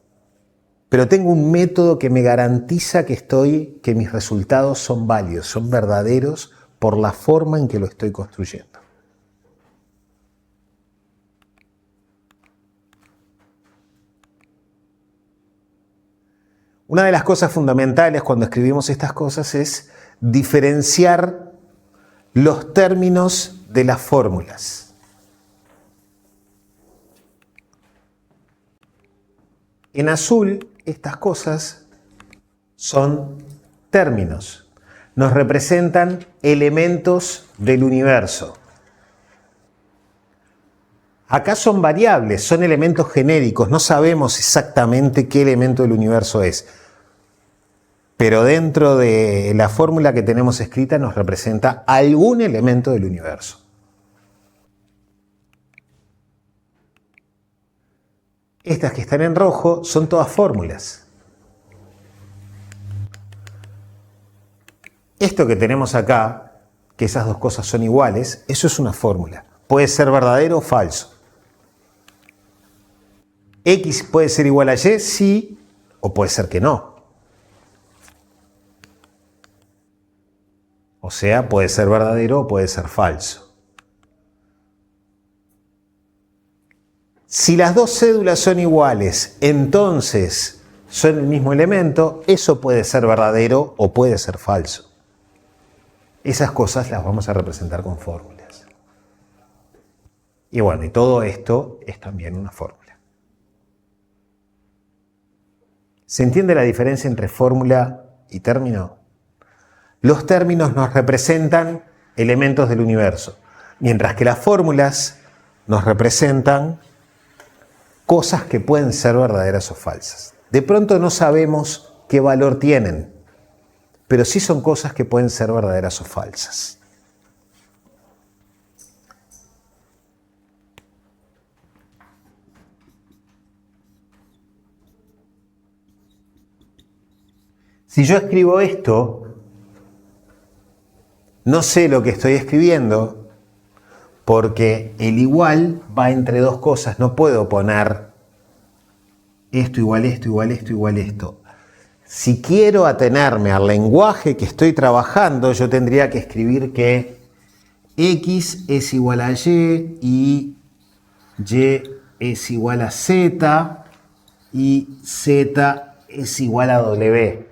tengo un método que me garantiza que mis resultados son válidos, son verdaderos por la forma en que lo estoy construyendo. Una de las cosas fundamentales cuando escribimos estas cosas es diferenciar los términos de las fórmulas. En azul, estas cosas son términos. Nos representan elementos del universo. Acá son variables, son elementos genéricos, no sabemos exactamente qué elemento del universo es. Pero dentro de la fórmula que tenemos escrita nos representa algún elemento del universo. Estas que están en rojo son todas fórmulas. Esto que tenemos acá, que esas dos cosas son iguales, eso es una fórmula. Puede ser verdadero o falso. X puede ser igual a Y, sí, o puede ser que no. O sea, puede ser verdadero o puede ser falso. Si las dos cédulas son iguales, entonces son el mismo elemento, eso puede ser verdadero o puede ser falso. Esas cosas las vamos a representar con fórmulas. Y bueno, y todo esto es también una fórmula. ¿Se entiende la diferencia entre fórmula y término? Los términos nos representan elementos del universo, mientras que las fórmulas nos representan cosas que pueden ser verdaderas o falsas. De pronto no sabemos qué valor tienen, pero sí son cosas que pueden ser verdaderas o falsas. Si yo escribo esto, no sé lo que estoy escribiendo porque el igual va entre dos cosas. No puedo poner esto igual esto, igual esto, igual esto. Si quiero atenerme al lenguaje que estoy trabajando, yo tendría que escribir que X es igual a Y y Y es igual a Z y Z es igual a W.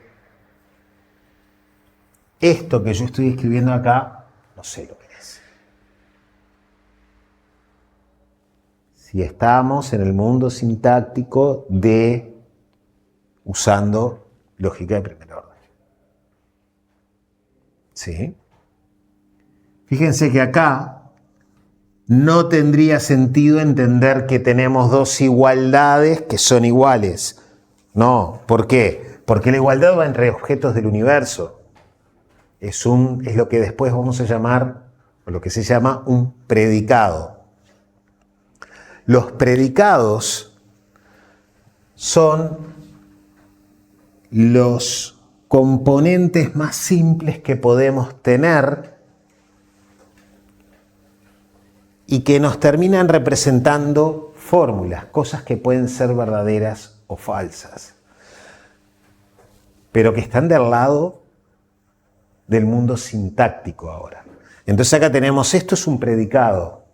Esto que yo estoy escribiendo acá, no sé lo que es. Si estamos en el mundo sintáctico de usando lógica de primer orden. ¿Sí? Fíjense que acá no tendría sentido entender que tenemos dos igualdades que son iguales. No, ¿por qué? Porque la igualdad va entre objetos del universo. Es lo que después vamos a llamar, o lo que se llama un predicado. Los predicados son los componentes más simples que podemos tener y que nos terminan representando fórmulas, cosas que pueden ser verdaderas o falsas, pero que están del lado del mundo sintáctico ahora. Entonces acá tenemos, esto es un predicado,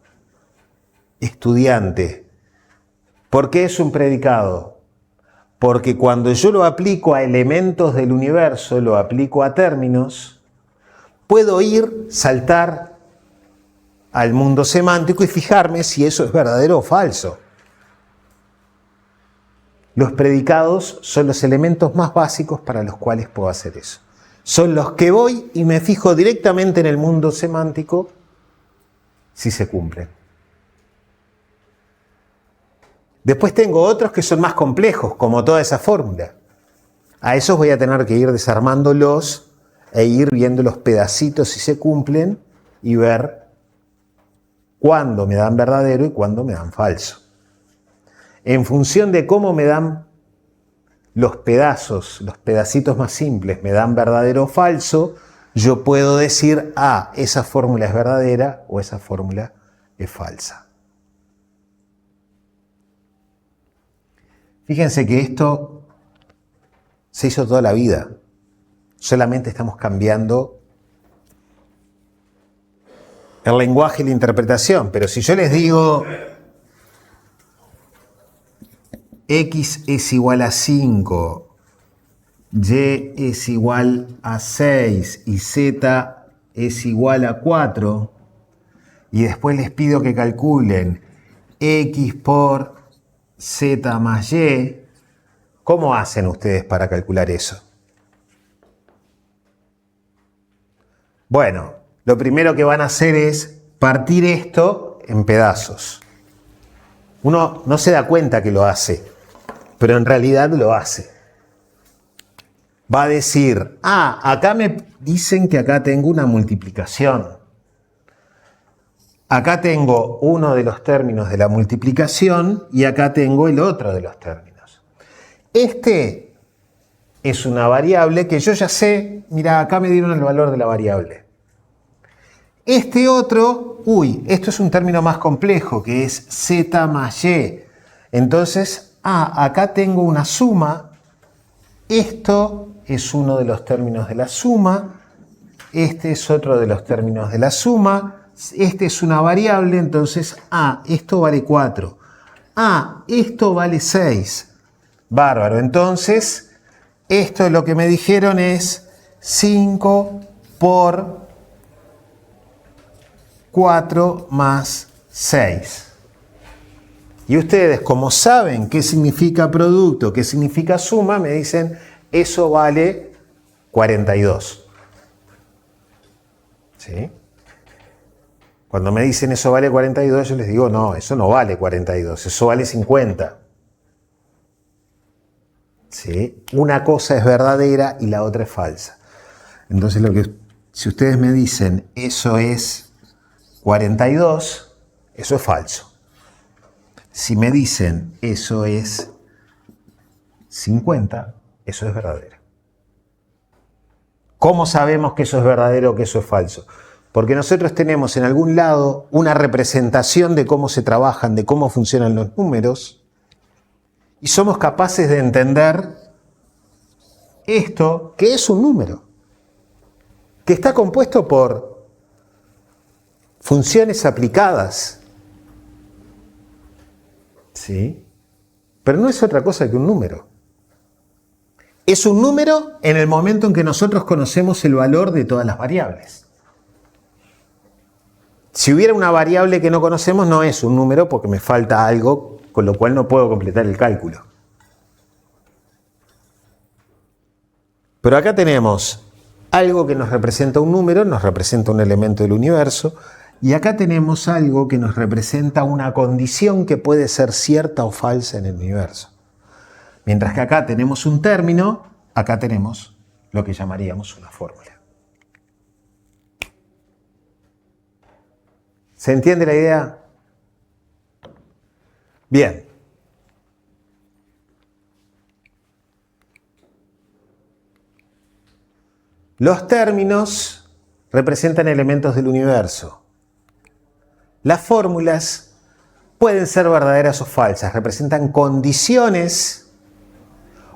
estudiante. ¿Por qué es un predicado? Porque cuando yo lo aplico a elementos del universo, lo aplico a términos, puedo saltar al mundo semántico y fijarme si eso es verdadero o falso. Los predicados son los elementos más básicos para los cuales puedo hacer eso. Son los que voy y me fijo directamente en el mundo semántico si se cumplen. Después tengo otros que son más complejos, como toda esa fórmula. A esos voy a tener que ir desarmándolos e ir viendo los pedacitos si se cumplen y ver cuándo me dan verdadero y cuándo me dan falso. En función de cómo me dan los pedacitos más simples, me dan verdadero o falso, yo puedo decir, esa fórmula es verdadera o esa fórmula es falsa. Fíjense que esto se hizo toda la vida. Solamente estamos cambiando el lenguaje y la interpretación. Pero si yo les digo X es igual a 5, Y es igual a 6 y Z es igual a 4, y después les pido que calculen X por Z más Y, ¿cómo hacen ustedes para calcular eso? Bueno, lo primero que van a hacer es partir esto en pedazos. Uno no se da cuenta que lo hace, pero en realidad lo hace. Va a decir, acá me dicen que acá tengo una multiplicación. Acá tengo uno de los términos de la multiplicación y acá tengo el otro de los términos. Este es una variable que yo ya sé, mira, acá me dieron el valor de la variable. Este otro, esto es un término más complejo, que es Z más Y. Entonces, acá tengo una suma. Esto es uno de los términos de la suma. Este es otro de los términos de la suma. Este es una variable, entonces, esto vale 4. Esto vale 6. Bárbaro. Entonces, esto es lo que me dijeron es 5 por 4 más 6. Y ustedes, como saben qué significa producto, qué significa suma, me dicen, eso vale 42. ¿Sí? Cuando me dicen eso vale 42, yo les digo, no, eso no vale 42, eso vale 50. ¿Sí? Una cosa es verdadera y la otra es falsa. Entonces, si ustedes me dicen eso es 42, eso es falso. Si me dicen eso es 50, eso es verdadero. ¿Cómo sabemos que eso es verdadero o que eso es falso? Porque nosotros tenemos en algún lado una representación de cómo se trabajan, de cómo funcionan los números, y somos capaces de entender esto, que es un número, que está compuesto por funciones aplicadas, ¿sí? Pero no es otra cosa que un número. Es un número en el momento en que nosotros conocemos el valor de todas las variables. Si hubiera una variable que no conocemos, no es un número porque me falta algo, con lo cual no puedo completar el cálculo. Pero acá tenemos algo que nos representa un número, nos representa un elemento del universo, y acá tenemos algo que nos representa una condición que puede ser cierta o falsa en el universo. Mientras que acá tenemos un término, acá tenemos lo que llamaríamos una fórmula. ¿Se entiende la idea? Bien. Los términos representan elementos del universo. Las fórmulas pueden ser verdaderas o falsas, representan condiciones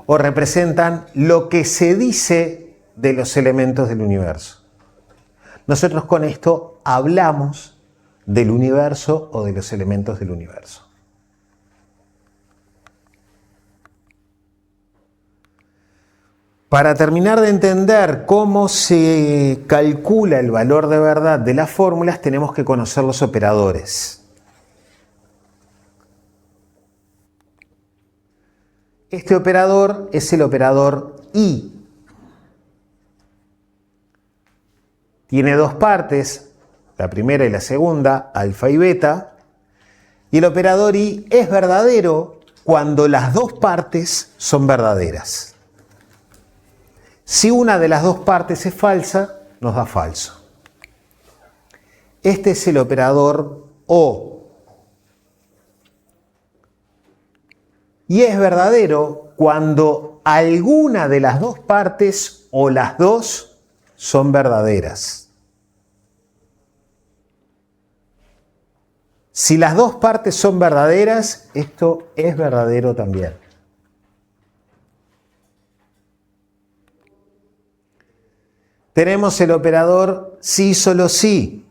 o representan lo que se dice de los elementos del universo. Nosotros con esto hablamos del universo o de los elementos del universo. Para terminar de entender cómo se calcula el valor de verdad de las fórmulas, tenemos que conocer los operadores. Este operador es el operador I. Tiene dos partes, la primera y la segunda, alfa y beta, y el operador I es verdadero cuando las dos partes son verdaderas. Si una de las dos partes es falsa, nos da falso. Este es el operador O. Y es verdadero cuando alguna de las dos partes o las dos son verdaderas. Si las dos partes son verdaderas, esto es verdadero también. Tenemos el operador sí solo sí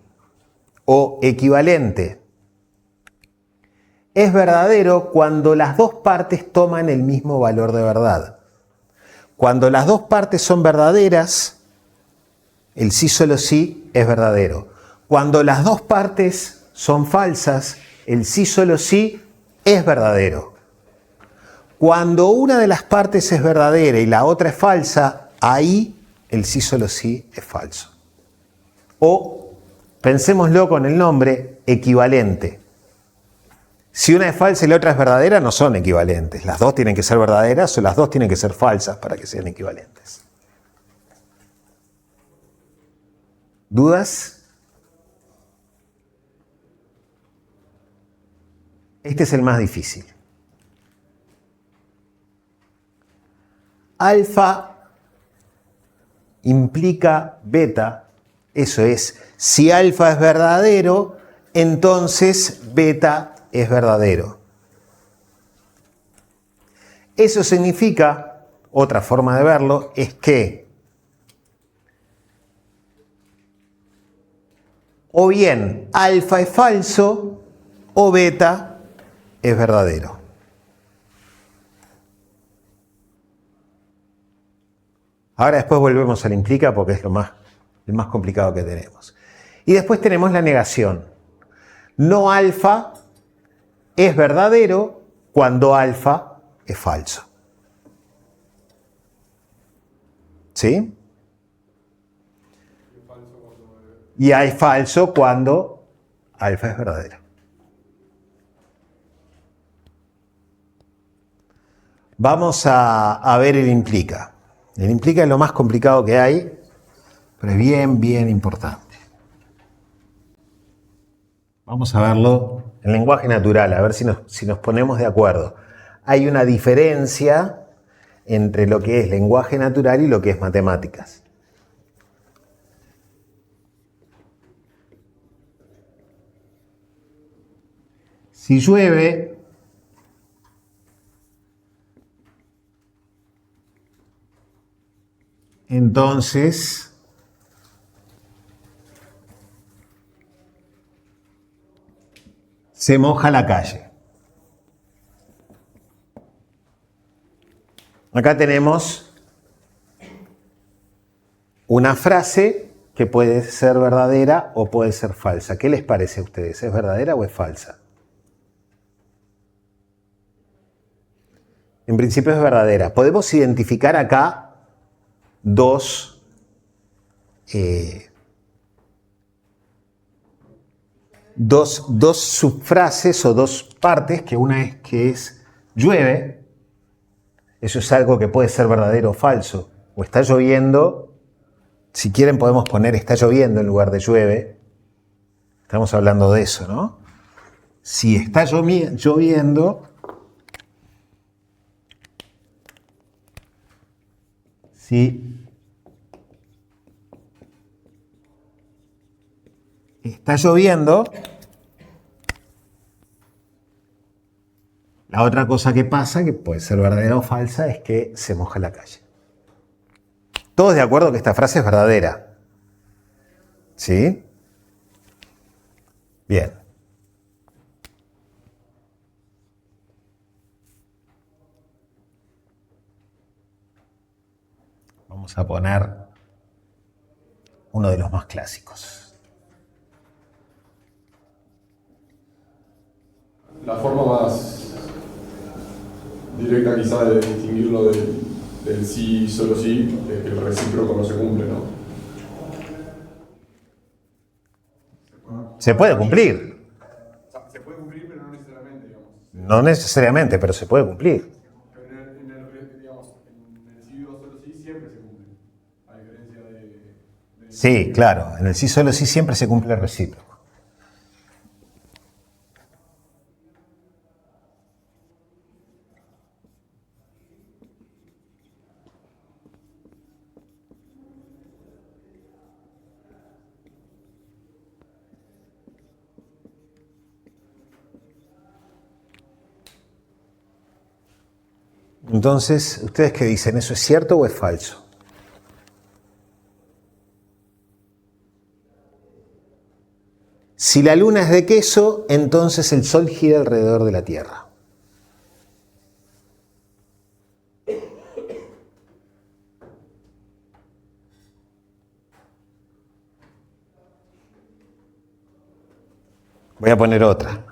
o equivalente. Es verdadero cuando las dos partes toman el mismo valor de verdad. Cuando las dos partes son verdaderas, el sí solo sí es verdadero. Cuando las dos partes son falsas, el sí solo sí es verdadero. Cuando una de las partes es verdadera y la otra es falsa, ahí el sí solo sí es falso. O, pensémoslo con el nombre, equivalente. Si una es falsa y la otra es verdadera, no son equivalentes. Las dos tienen que ser verdaderas o las dos tienen que ser falsas para que sean equivalentes. ¿Dudas? Este es el más difícil. Alfa implica beta, eso es, si alfa es verdadero, entonces beta es verdadero. Eso significa, otra forma de verlo, es que o bien alfa es falso o beta es verdadero. Ahora después volvemos al implica porque es el más complicado que tenemos. Y después tenemos la negación. No alfa es verdadero cuando alfa es falso. ¿Sí? Y hay falso cuando alfa es verdadero. Vamos a ver el implica. El implica es lo más complicado que hay, pero es bien, bien importante. Vamos a verlo en lenguaje natural, a ver si nos ponemos de acuerdo. Hay una diferencia entre lo que es lenguaje natural y lo que es matemáticas. Si llueve, entonces se moja la calle. Acá tenemos una frase que puede ser verdadera o puede ser falsa. ¿Qué les parece a ustedes? ¿Es verdadera o es falsa? En principio es verdadera. Podemos identificar acá dos subfrases o dos partes, que una es que es llueve. Eso es algo que puede ser verdadero o falso. O está lloviendo. Si quieren podemos poner está lloviendo en lugar de llueve. Estamos hablando de eso, ¿no? Si está lloviendo, si está lloviendo, la otra cosa que pasa, que puede ser verdadera o falsa, es que se moja la calle. Todos de acuerdo que esta frase es verdadera. ¿Sí? Bien. Vamos a poner uno de los más clásicos. La forma más directa quizá de distinguirlo del sí, solo sí, es que el recíproco no se cumple, ¿no? Se puede cumplir. O sea, se puede cumplir, pero no necesariamente, digamos. No necesariamente, pero se puede cumplir. Pero digamos, en el sí o solo sí siempre se cumple. A diferencia de Sí, claro. En el sí solo sí siempre se cumple el recíproco. Entonces, ¿ustedes qué dicen? ¿Eso es cierto o es falso? Si la luna es de queso, entonces el sol gira alrededor de la Tierra. Voy a poner otra.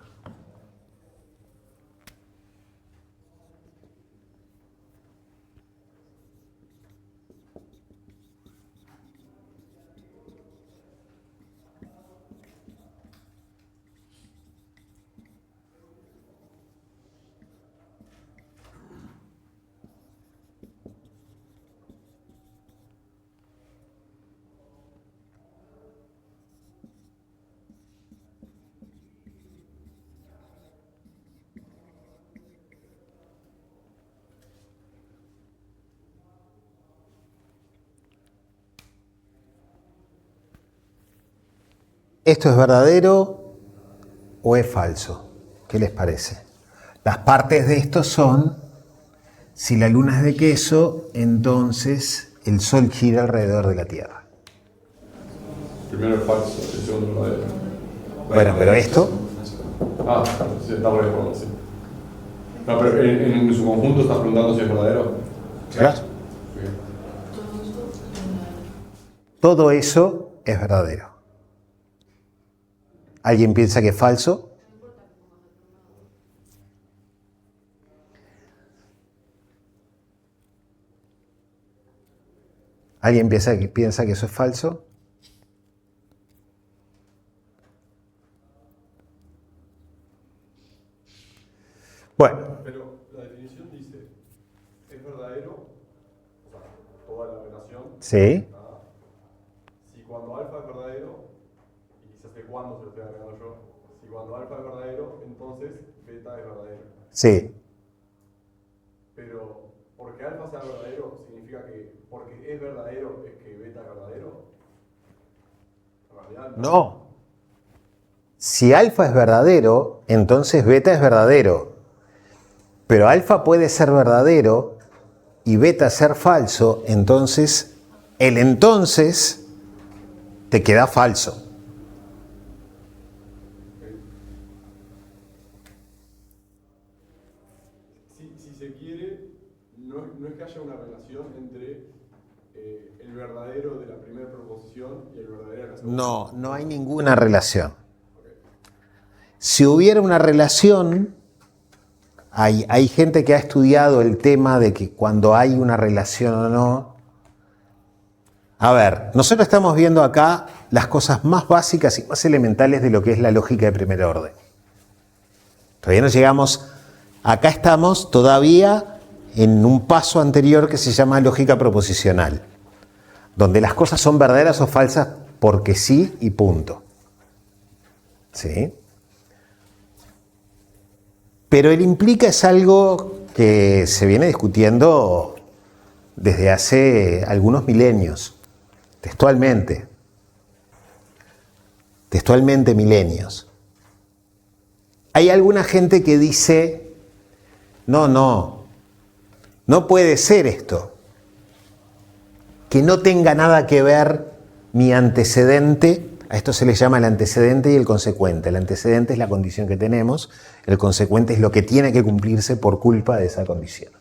¿Esto es verdadero o es falso? ¿Qué les parece? Las partes de esto son, si la luna es de queso, entonces el sol gira alrededor de la Tierra. primero es falso, el segundo es verdadero. Bueno, pero esto, Ah, sí, está por ahí, sí. No, pero en su conjunto estás preguntando si es verdadero. claro, Bien. todo eso es verdadero. ¿Alguien piensa que es falso? ¿Alguien piensa que eso es falso? Bueno, Pero la definición dice, es verdadero, o sea, toda la relación, sí, si cuando alfa es verdadero, y quizás de cuándo se lo estoy agregando yo, si cuando alfa es verdadero, entonces beta es verdadero. sí. Pero porque alfa sea verdadero, significa que porque es verdadero es que beta es verdadero. En realidad No. Si alfa es verdadero, entonces beta es verdadero. Pero alfa puede ser verdadero y beta ser falso, entonces el entonces te queda falso. Si se quiere, no es que haya una relación entre el verdadero de la primera proposición y el verdadero de la segunda. No hay ninguna relación. Si hubiera una relación, hay gente que ha estudiado el tema de que cuando hay una relación o no. A ver, nosotros estamos viendo acá las cosas más básicas y más elementales de lo que es la lógica de primer orden. Todavía no llegamos, acá estamos todavía en un paso anterior que se llama lógica proposicional, donde las cosas son verdaderas o falsas porque sí y punto. ¿Sí? Pero el implica es algo que se viene discutiendo desde hace algunos milenios, textualmente milenios. Hay alguna gente que dice, no puede ser esto, que no tenga nada que ver mi antecedente. A esto se le llama el antecedente y el consecuente. El antecedente es la condición que tenemos, el consecuente es lo que tiene que cumplirse por culpa de esa condición.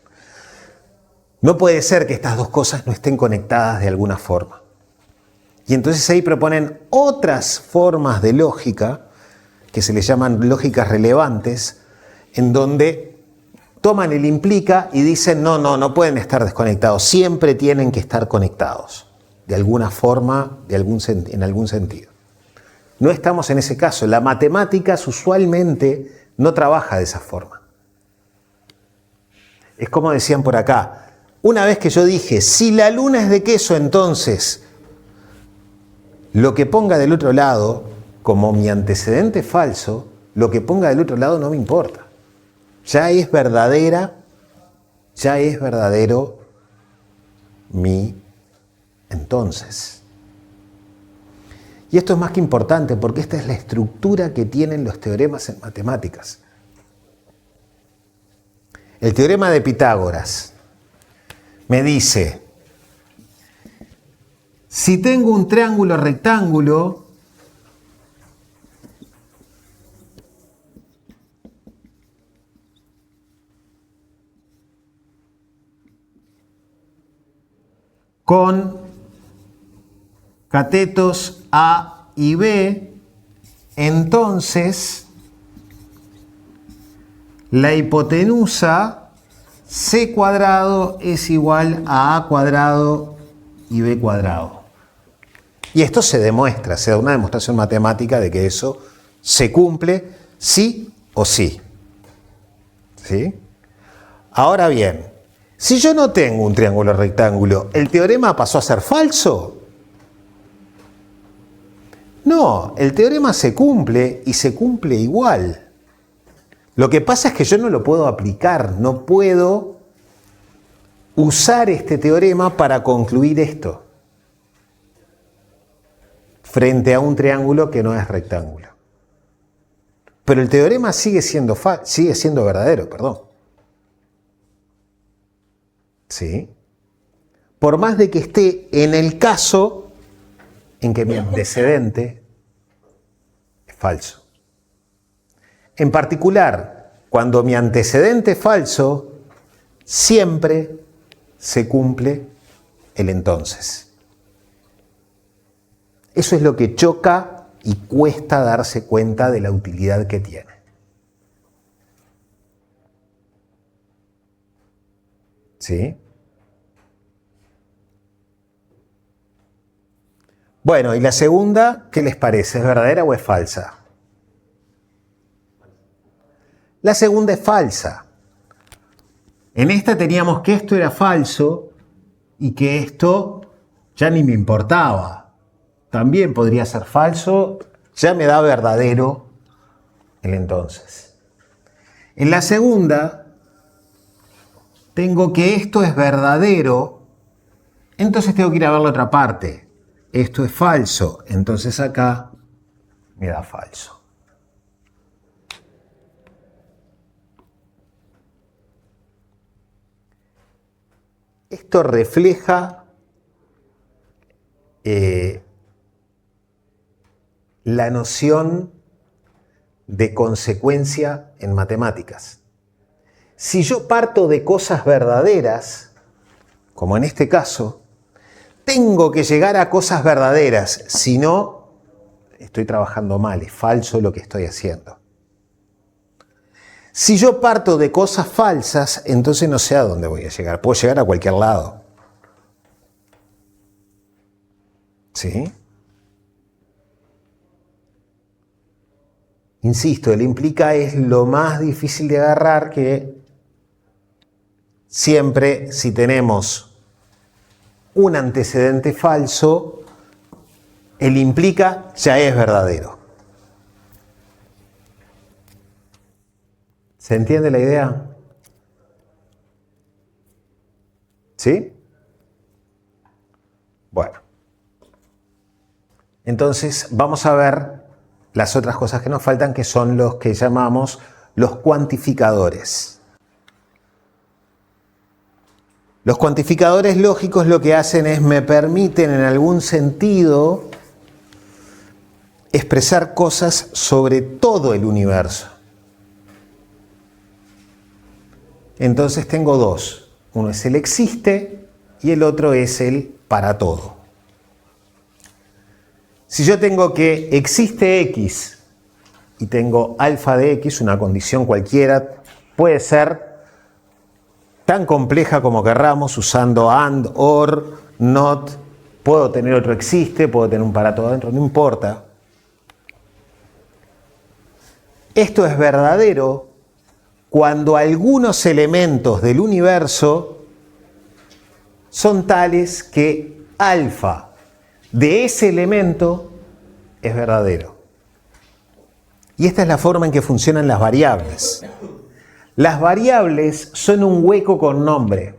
No puede ser que estas dos cosas no estén conectadas de alguna forma. Y entonces ahí proponen otras formas de lógica, que se les llaman lógicas relevantes, en donde toman el implica y dicen no pueden estar desconectados, siempre tienen que estar conectados, de alguna forma, en algún sentido. No estamos en ese caso. La matemática usualmente no trabaja de esa forma. Es como decían por acá, una vez que yo dije, si la luna es de queso, entonces lo que ponga del otro lado, como mi antecedente falso, lo que ponga del otro lado no me importa. Ya es verdadero mi entonces. Y esto es más que importante porque esta es la estructura que tienen los teoremas en matemáticas. El teorema de Pitágoras me dice, si tengo un triángulo rectángulo, con catetos A y B, entonces la hipotenusa C cuadrado es igual a A cuadrado y B cuadrado. Y esto se demuestra, se da una demostración matemática de que eso se cumple sí o sí. ¿Sí? Ahora bien, si yo no tengo un triángulo rectángulo, ¿el teorema pasó a ser falso? No, el teorema se cumple y se cumple igual. Lo que pasa es que yo no lo puedo aplicar, no puedo usar este teorema para concluir esto frente a un triángulo que no es rectángulo. Pero el teorema sigue siendo verdadero, perdón. ¿Sí? Por más de que esté en el caso en que mi antecedente es falso. En particular, cuando mi antecedente es falso, siempre se cumple el entonces. Eso es lo que choca y cuesta darse cuenta de la utilidad que tiene. ¿Sí? Bueno, ¿y la segunda qué les parece? ¿Es verdadera o es falsa? La segunda es falsa. En esta teníamos que esto era falso y que esto ya ni me importaba. También podría ser falso, ya me da verdadero el entonces. En la segunda tengo que esto es verdadero, entonces tengo que ir a ver la otra parte. Esto es falso, entonces acá me da falso. Esto refleja la noción de consecuencia en matemáticas. Si yo parto de cosas verdaderas, como en este caso, tengo que llegar a cosas verdaderas, si no, estoy trabajando mal, es falso lo que estoy haciendo. Si yo parto de cosas falsas, entonces no sé a dónde voy a llegar, puedo llegar a cualquier lado. ¿Sí? Insisto, el implica es lo más difícil de agarrar, que siempre si tenemos un antecedente falso, el implica ya es verdadero. ¿Se entiende la idea? ¿Sí? Bueno. Entonces vamos a ver las otras cosas que nos faltan, que son los que llamamos los cuantificadores. Los cuantificadores lógicos lo que hacen es me permiten en algún sentido expresar cosas sobre todo el universo. Entonces tengo dos. Uno es el existe y el otro es el para todo. Si yo tengo que existe X y tengo alfa de X, una condición cualquiera, puede ser tan compleja como querramos, usando AND, OR, NOT, puedo tener otro existe, puedo tener un para todo adentro, no importa. Esto es verdadero cuando algunos elementos del universo son tales que alfa de ese elemento es verdadero. Y esta es la forma en que funcionan las variables. Las variables son un hueco con nombre.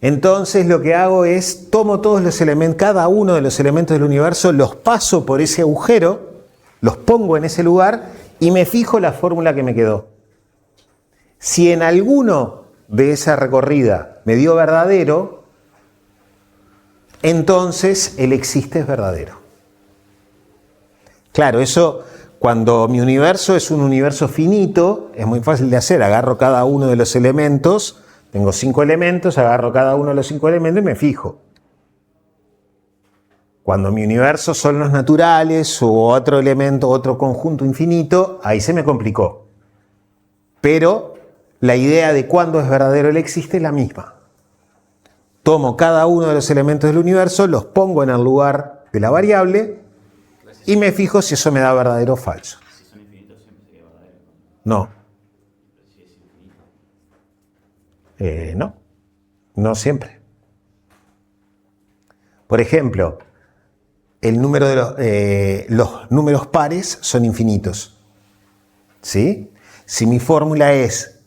Entonces lo que hago es, tomo todos los elementos, cada uno de los elementos del universo, los paso por ese agujero, los pongo en ese lugar y me fijo la fórmula que me quedó. Si en alguno de esa recorrida me dio verdadero, entonces el existe es verdadero. Claro, eso cuando mi universo es un universo finito, es muy fácil de hacer. Agarro cada uno de los elementos, tengo 5 elementos, agarro cada uno de los 5 elementos y me fijo. Cuando mi universo son los naturales o otro elemento, otro conjunto infinito, ahí se me complicó. Pero la idea de cuándo es verdadero el existe es la misma. Tomo cada uno de los elementos del universo, los pongo en el lugar de la variable y me fijo si eso me da verdadero o falso. Si son infinitos siempre sería verdadero. No. Si es infinito. No. No siempre. Por ejemplo, el número de los números pares son infinitos. ¿Sí? Si mi fórmula es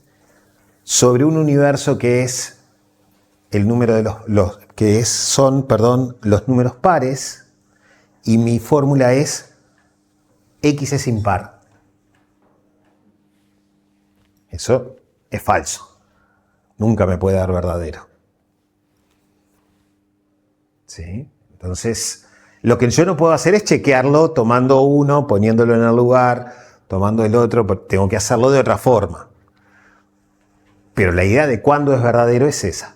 sobre un universo que es el número de los números pares, y mi fórmula es X es impar. Eso es falso. Nunca me puede dar verdadero. ¿Sí? Entonces, lo que yo no puedo hacer es chequearlo tomando uno, poniéndolo en el lugar, tomando el otro, tengo que hacerlo de otra forma. Pero la idea de cuándo es verdadero es esa.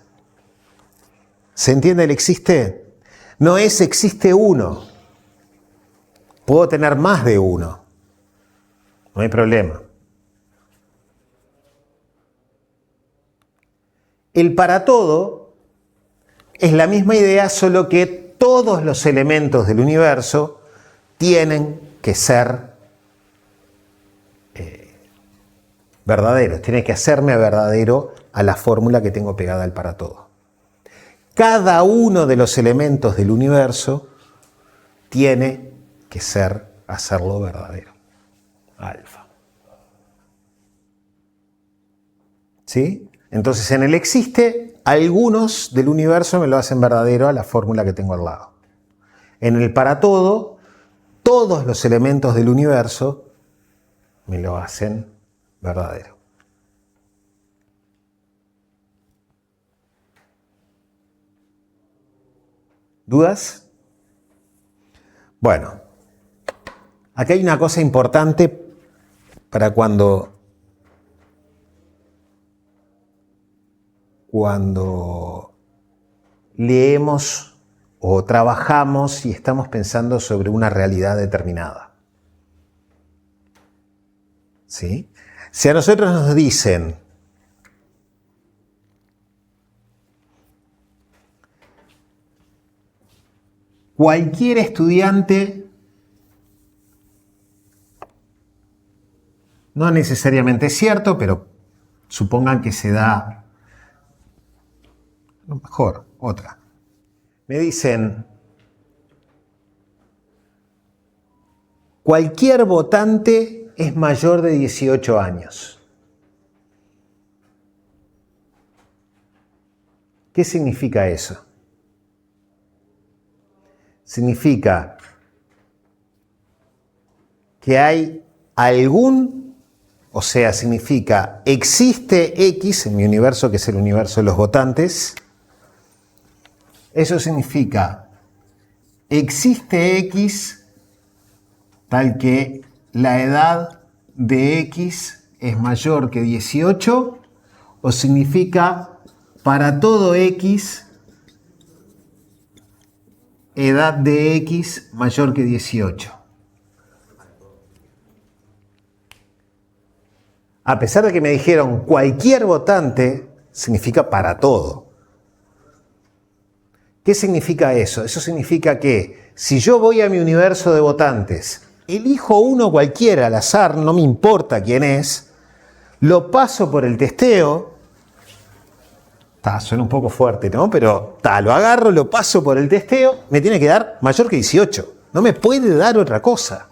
¿Se entiende el existe? No es existe uno. Puedo tener más de uno. No hay problema. El para todo es la misma idea, solo que todos los elementos del universo tienen que ser verdaderos. Tiene que hacerme verdadero a la fórmula que tengo pegada al para todo. Cada uno de los elementos del universo tiene que hacerlo verdadero. Alfa. ¿Sí? Entonces en el existe, algunos del universo me lo hacen verdadero a la fórmula que tengo al lado. En el para todo, todos los elementos del universo me lo hacen verdadero. ¿Dudas? Bueno, acá hay una cosa importante para cuando leemos o trabajamos y estamos pensando sobre una realidad determinada. ¿Sí? Si a nosotros nos dicen cualquier estudiante, no necesariamente es cierto, pero supongan que se da, a lo mejor, otra. Me dicen, cualquier votante es mayor de 18 años. ¿Qué significa eso? Significa que hay significa existe X en mi universo, que es el universo de los votantes. Eso significa existe X tal que la edad de X es mayor que 18, o significa para todo X edad de X mayor que 18. A pesar de que me dijeron cualquier votante, significa para todo. ¿Qué significa eso? Eso significa que si yo voy a mi universo de votantes, elijo uno cualquiera al azar, no me importa quién es, lo paso por el testeo, suena un poco fuerte, ¿no? Pero lo agarro, lo paso por el testeo, me tiene que dar mayor que 18. No me puede dar otra cosa.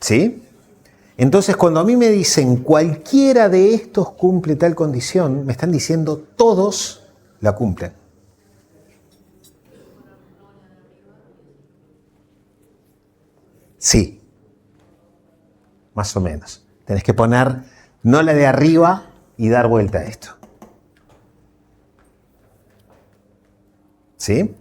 ¿Sí? Entonces, cuando a mí me dicen cualquiera de estos cumple tal condición, me están diciendo todos la cumplen. Sí, más o menos. Tenés que poner no la de arriba y dar vuelta a esto. ¿Sí?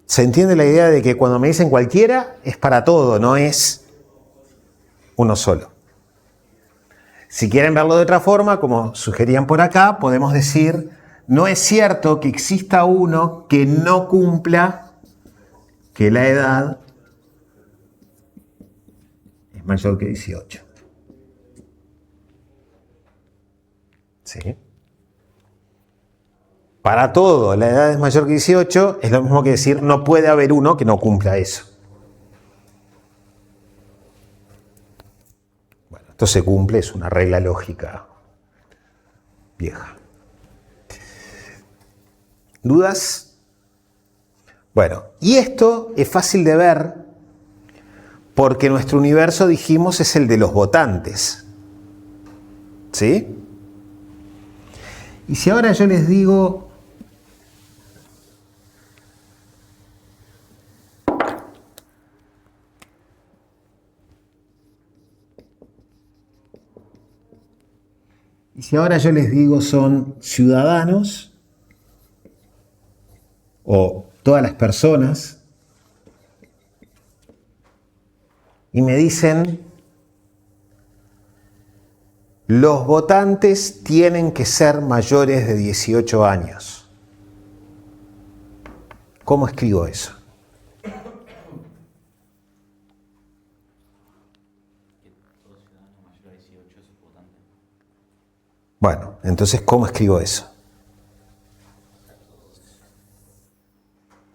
¿Se entiende la idea de que cuando me dicen cualquiera es para todo, no es uno solo? Si quieren verlo de otra forma, como sugerían por acá, podemos decir, no es cierto que exista uno que no cumpla que la edad es mayor que 18. ¿Sí? Para todo, la edad es mayor que 18, es lo mismo que decir, no puede haber uno que no cumpla eso. Bueno, esto se cumple, es una regla lógica vieja. ¿Dudas? Bueno, y esto es fácil de ver porque nuestro universo, dijimos, es el de los votantes. ¿Sí? Y si ahora yo les digo, son ciudadanos o todas las personas, y me dicen, los votantes tienen que ser mayores de 18 años. ¿Cómo escribo eso? Bueno, entonces, ¿cómo escribo eso?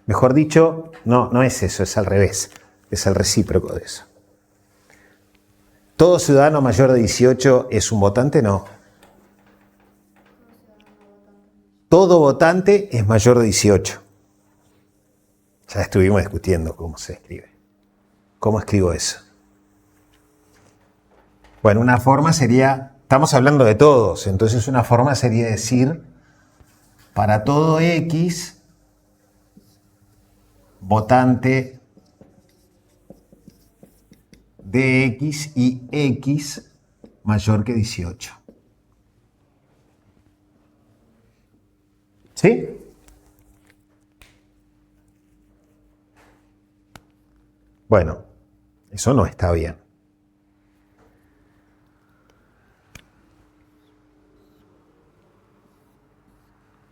Mejor dicho, no es eso, es al revés. Es el recíproco de eso. ¿Todo ciudadano mayor de 18 es un votante? No. Todo votante es mayor de 18. Ya estuvimos discutiendo cómo se escribe. ¿Cómo escribo eso? Bueno, una forma sería, estamos hablando de todos, entonces una forma sería decir, para todo X, votante de X y X mayor que 18. ¿Sí? Bueno, eso no está bien.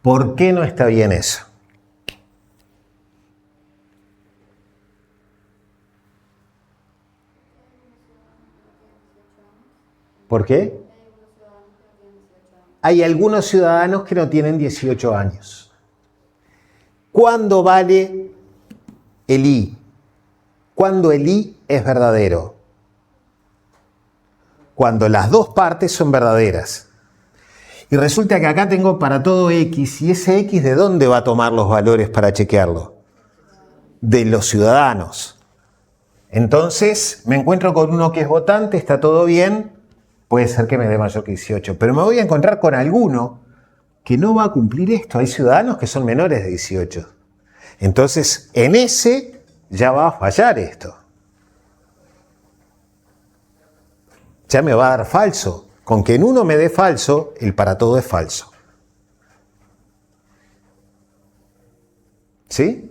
¿Por qué no está bien eso? ¿Por qué? Hay algunos ciudadanos que no tienen 18 años. ¿Cuándo vale el I? ¿Cuándo el I es verdadero? Cuando las dos partes son verdaderas. Y resulta que acá tengo para todo X, y ese X, ¿de dónde va a tomar los valores para chequearlo? De los ciudadanos. Entonces, me encuentro con uno que es votante, está todo bien, puede ser que me dé mayor que 18, pero me voy a encontrar con alguno que no va a cumplir esto. Hay ciudadanos que son menores de 18. Entonces, en ese ya va a fallar esto. Ya me va a dar falso. Con que en uno me dé falso, el para todo es falso. ¿Sí?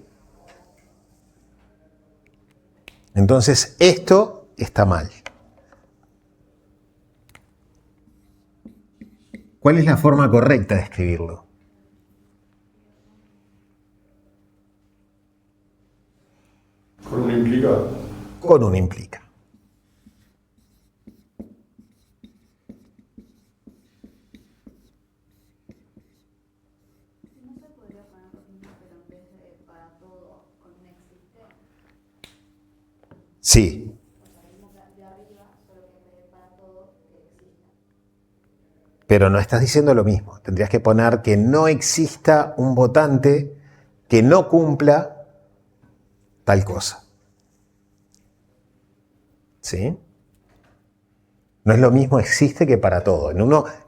Entonces, esto está mal. ¿Cuál es la forma correcta de escribirlo? Con un implica. Con un implica. Sí. Pero no estás diciendo lo mismo. Tendrías que poner que no exista un votante que no cumpla tal cosa. ¿Sí? No es lo mismo existe que para todo.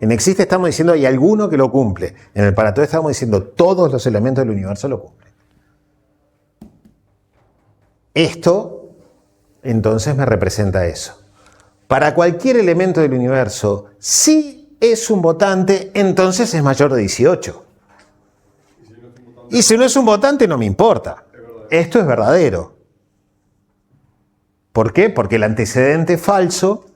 En existe estamos diciendo hay alguno que lo cumple. En el para todo estamos diciendo todos los elementos del universo lo cumplen. Esto entonces me representa eso. Para cualquier elemento del universo, si es un votante, entonces es mayor de 18. Y si no es un votante, no me importa. Esto es verdadero. ¿Por qué? Porque el antecedente es falso,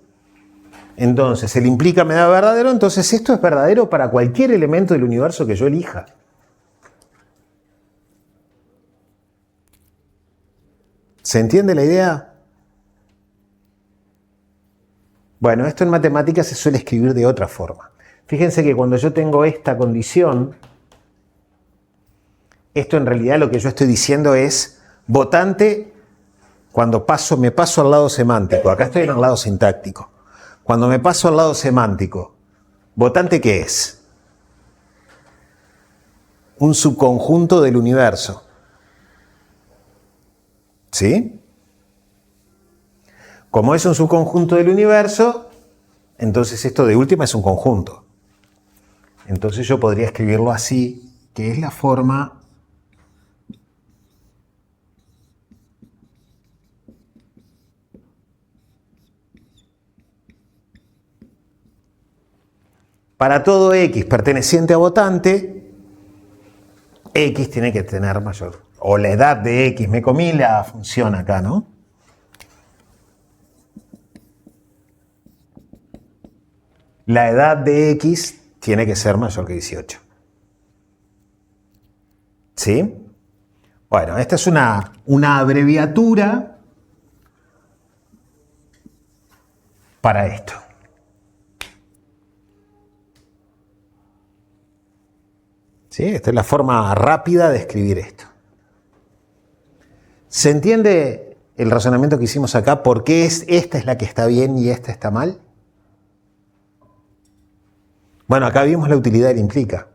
entonces el implica me da verdadero, entonces esto es verdadero para cualquier elemento del universo que yo elija. ¿Se entiende la idea? Bueno, esto en matemáticas se suele escribir de otra forma. Fíjense que cuando yo tengo esta condición, esto en realidad lo que yo estoy diciendo es votante cuando me paso al lado semántico. Acá estoy en el lado sintáctico. Cuando me paso al lado semántico, ¿votante qué es? Un subconjunto del universo. ¿Sí? Como es un subconjunto del universo, entonces esto de última es un conjunto. Entonces yo podría escribirlo así, que es la forma para todo X perteneciente a votante, X tiene que tener mayor, o la edad de X, me comí la función acá, ¿no? La edad de X tiene que ser mayor que 18. ¿Sí? Bueno, esta es una abreviatura para esto. ¿Sí? Esta es la forma rápida de escribir esto. ¿Se entiende el razonamiento que hicimos acá? ¿Por qué esta es la que está bien y esta está mal? Bueno, acá vimos la utilidad del implica.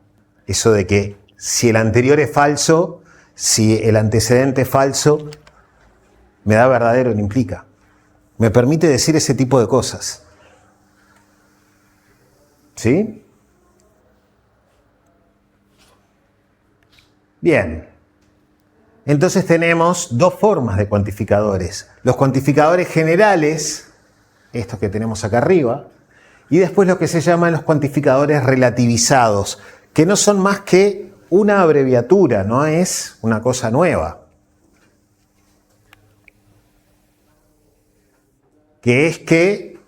Eso de que si el anterior es falso, si el antecedente es falso, me da verdadero el implica. Me permite decir ese tipo de cosas. ¿Sí? Bien. Entonces tenemos dos formas de cuantificadores. Los cuantificadores generales, estos que tenemos acá arriba, y después lo que se llaman los cuantificadores relativizados, que no son más que una abreviatura, no es una cosa nueva. Que es que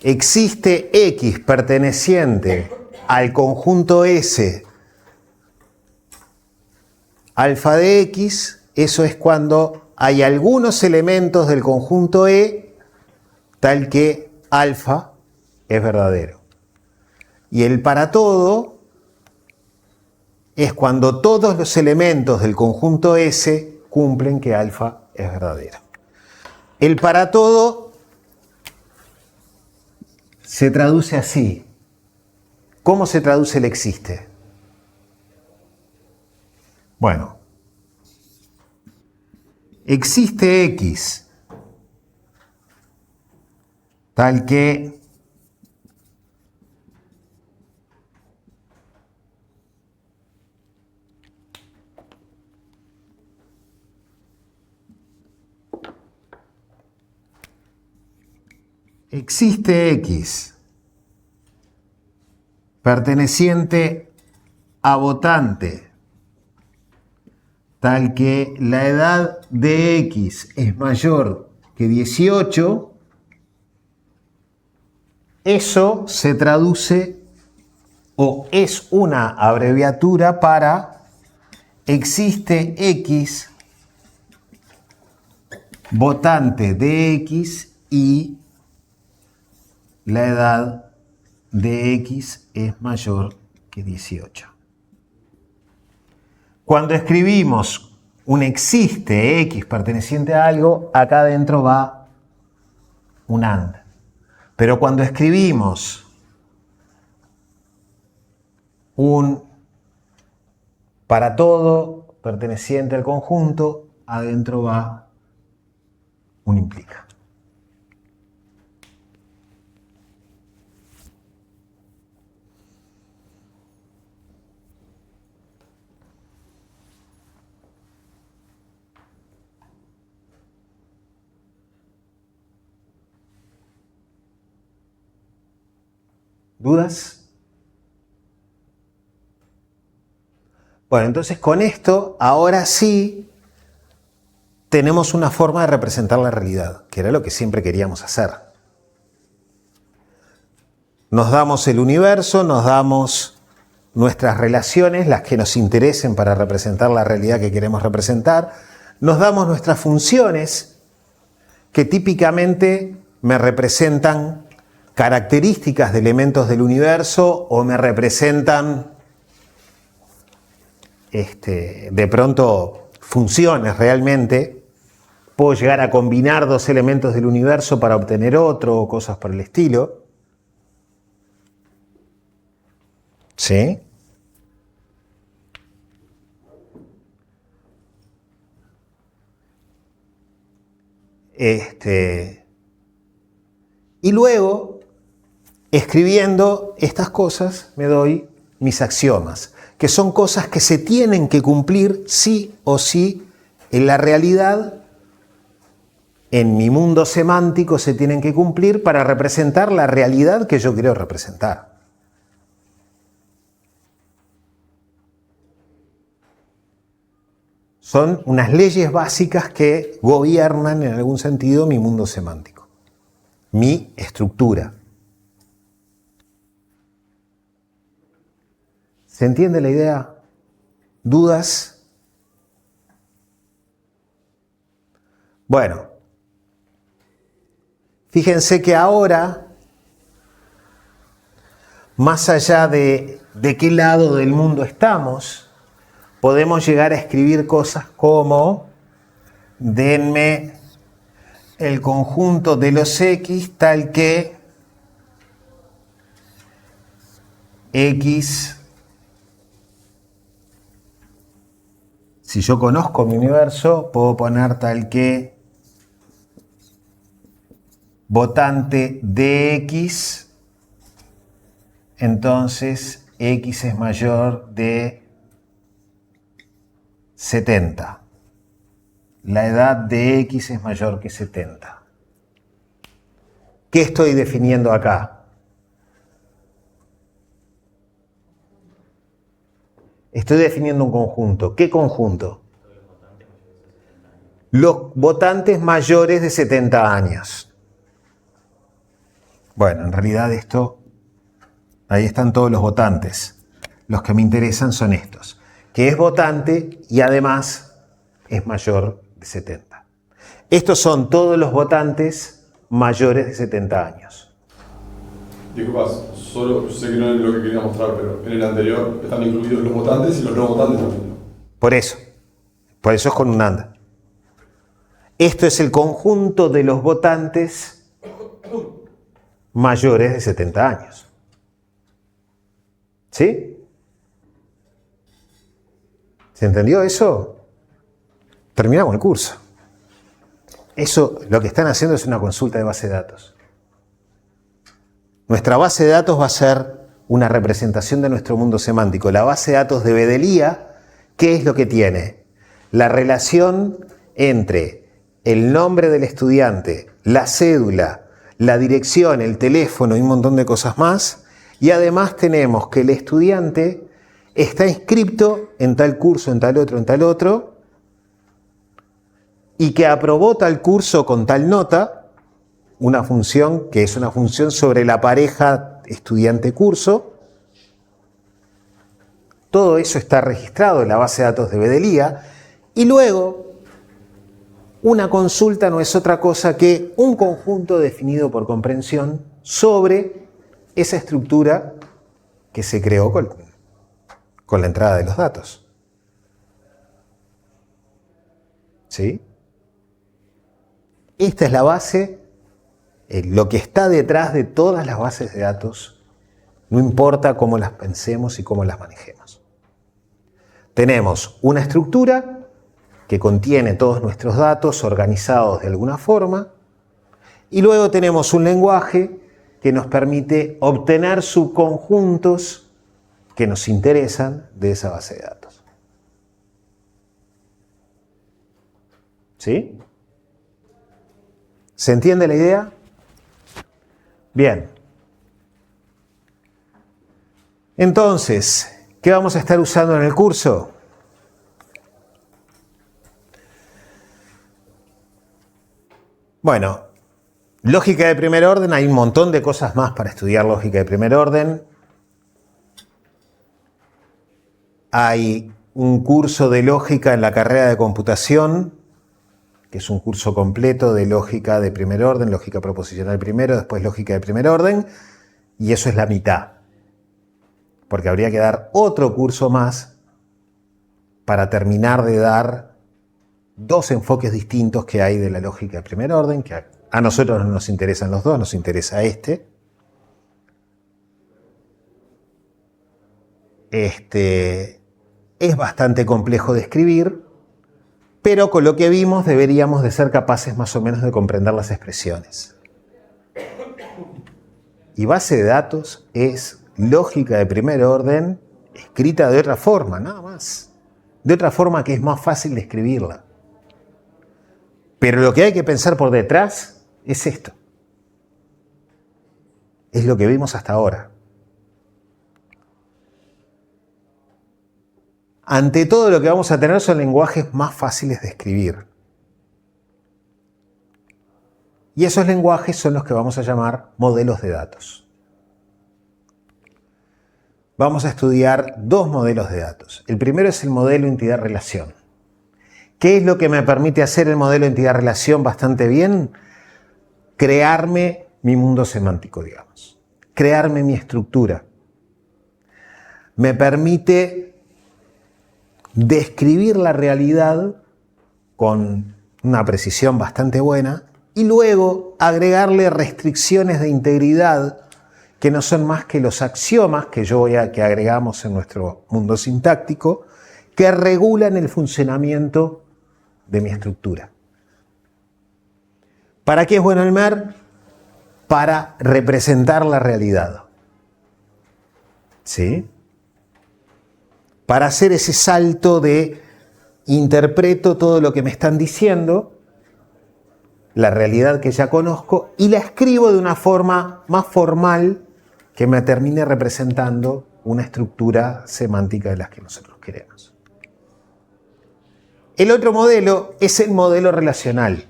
existe X perteneciente al conjunto S alfa de X, eso es cuando hay algunos elementos del conjunto E tal que alfa es verdadero. Y el para todo es cuando todos los elementos del conjunto S cumplen que alfa es verdadero. El para todo se traduce así. ¿Cómo se traduce el existe? Bueno, existe X tal que existe X perteneciente a votante tal que la edad de X es mayor que 18, eso se traduce o es una abreviatura para existe X votante de X y la edad de X es mayor que 18. Cuando escribimos un existe X perteneciente a algo, acá adentro va un AND. Pero cuando escribimos un para todo perteneciente al conjunto, adentro va un implica. ¿Dudas? Bueno, entonces con esto, ahora sí, tenemos una forma de representar la realidad, que era lo que siempre queríamos hacer. Nos damos el universo, nos damos nuestras relaciones, las que nos interesen para representar la realidad que queremos representar, nos damos nuestras funciones, que típicamente me representan características de elementos del universo o me representan de pronto funciones realmente. Puedo llegar a combinar dos elementos del universo para obtener otro o cosas por el estilo. ¿Sí? Y luego, escribiendo estas cosas, me doy mis axiomas, que son cosas que se tienen que cumplir sí o sí en la realidad, en mi mundo semántico se tienen que cumplir para representar la realidad que yo quiero representar. Son unas leyes básicas que gobiernan en algún sentido mi mundo semántico, mi estructura. ¿Se entiende la idea? ¿Dudas? Bueno, fíjense que ahora, más allá de qué lado del mundo estamos, podemos llegar a escribir cosas como: denme el conjunto de los X tal que X, si yo conozco mi universo, puedo poner tal que votante de X, entonces X es mayor de 70. La edad de X es mayor que 70. ¿Qué estoy definiendo acá? Estoy definiendo un conjunto. ¿Qué conjunto? Los votantes mayores de 70 años. Bueno, en realidad ahí están todos los votantes. Los que me interesan son estos, que es votante y además es mayor de 70. Estos son todos los votantes mayores de 70 años. Disculpas, yo sé que no es lo que quería mostrar, pero en el anterior están incluidos los votantes y los no votantes también. Por eso es con un AND. Esto es el conjunto de los votantes mayores de 70 años. ¿Sí? ¿Se entendió eso? Terminamos el curso. Eso, lo que están haciendo es una consulta de base de datos. Nuestra base de datos va a ser una representación de nuestro mundo semántico. La base de datos de Bedelía, ¿qué es lo que tiene? La relación entre el nombre del estudiante, la cédula, la dirección, el teléfono y un montón de cosas más. Y además tenemos que el estudiante está inscrito en tal curso, en tal otro, y que aprobó tal curso con tal nota, una función que es una función sobre la pareja estudiante-curso. Todo eso está registrado en la base de datos de Bedelía. Y luego, una consulta no es otra cosa que un conjunto definido por comprensión sobre esa estructura que se creó con la entrada de los datos. ¿Sí? Esta es la base, lo que está detrás de todas las bases de datos, no importa cómo las pensemos y cómo las manejemos. Tenemos una estructura que contiene todos nuestros datos organizados de alguna forma, y luego tenemos un lenguaje que nos permite obtener subconjuntos que nos interesan de esa base de datos. ¿Sí? ¿Se entiende la idea? Bien. Entonces, ¿qué vamos a estar usando en el curso? Bueno, lógica de primer orden, hay un montón de cosas más para estudiar lógica de primer orden. Hay un curso de lógica en la carrera de computación, que es un curso completo de lógica de primer orden, lógica proposicional primero, después lógica de primer orden, y eso es la mitad. Porque habría que dar otro curso más para terminar de dar dos enfoques distintos que hay de la lógica de primer orden, que a nosotros no nos interesan los dos, nos interesa este. Es bastante complejo de escribir, pero con lo que vimos deberíamos de ser capaces más o menos de comprender las expresiones. Y base de datos es lógica de primer orden escrita de otra forma, nada más. De otra forma que es más fácil de escribirla. Pero lo que hay que pensar por detrás es esto. Es lo que vimos hasta ahora. Ante todo, lo que vamos a tener son lenguajes más fáciles de escribir. Y esos lenguajes son los que vamos a llamar modelos de datos. Vamos a estudiar dos modelos de datos. El primero es el modelo entidad-relación. ¿Qué es lo que me permite hacer el modelo entidad-relación bastante bien? Crearme mi mundo semántico, digamos. Crearme mi estructura. Me permite describir la realidad con una precisión bastante buena y luego agregarle restricciones de integridad que no son más que los axiomas que que agregamos en nuestro mundo sintáctico que regulan el funcionamiento de mi estructura. ¿Para qué es bueno el MER? Para representar la realidad. ¿Sí? Para hacer ese salto de interpreto todo lo que me están diciendo, la realidad que ya conozco, y la escribo de una forma más formal que me termine representando una estructura semántica de las que nosotros queremos. queremos. El otro modelo es el modelo relacional.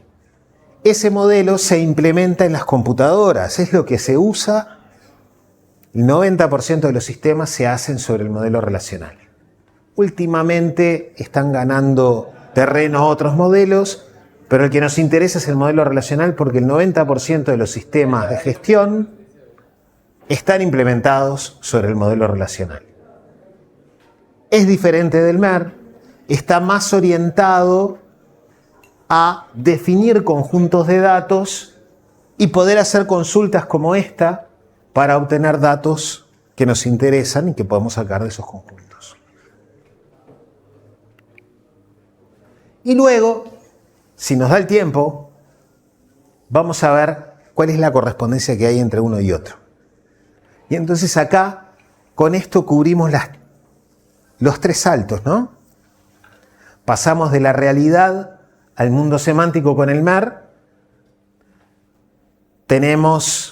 Ese modelo se implementa en las computadoras, es lo que se usa. El 90% de los sistemas se hacen sobre el modelo relacional. Últimamente están ganando terreno otros modelos, pero el que nos interesa es el modelo relacional porque el 90% de los sistemas de gestión están implementados sobre el modelo relacional. Es diferente del MER, está más orientado a definir conjuntos de datos y poder hacer consultas como esta para obtener datos que nos interesan y que podemos sacar de esos conjuntos. Y luego, si nos da el tiempo, vamos a ver cuál es la correspondencia que hay entre uno y otro. Y entonces acá, con esto cubrimos los tres saltos, ¿no? Pasamos de la realidad al mundo semántico con el MER.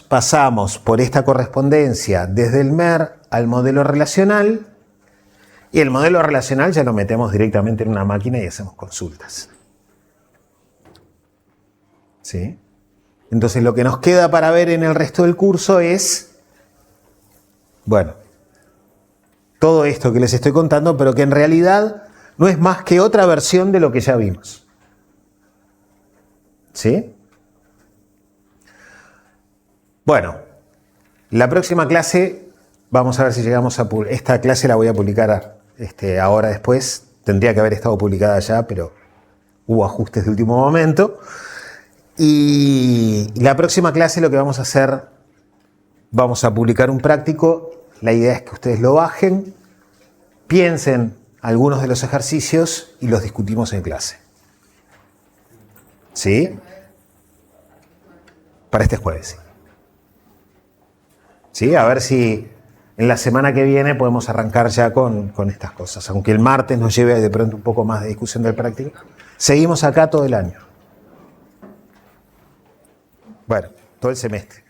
Pasamos por esta correspondencia desde el MER al modelo relacional. Y el modelo relacional ya lo metemos directamente en una máquina y hacemos consultas. ¿Sí? Entonces lo que nos queda para ver en el resto del curso es, bueno, todo esto que les estoy contando, pero que en realidad no es más que otra versión de lo que ya vimos. ¿Sí? Bueno, la próxima clase, vamos a ver si llegamos a publicar. Esta clase la voy a publicar ahora después. Tendría que haber estado publicada ya, pero hubo ajustes de último momento. Y la próxima clase lo que vamos a hacer, vamos a publicar un práctico. La idea es que ustedes lo bajen, piensen algunos de los ejercicios y los discutimos en clase. ¿Sí? Para este jueves, sí. ¿Sí? A ver si en la semana que viene podemos arrancar ya con estas cosas. Aunque el martes nos lleve de pronto un poco más de discusión del práctico. Seguimos acá todo el año. Bueno, todo el semestre.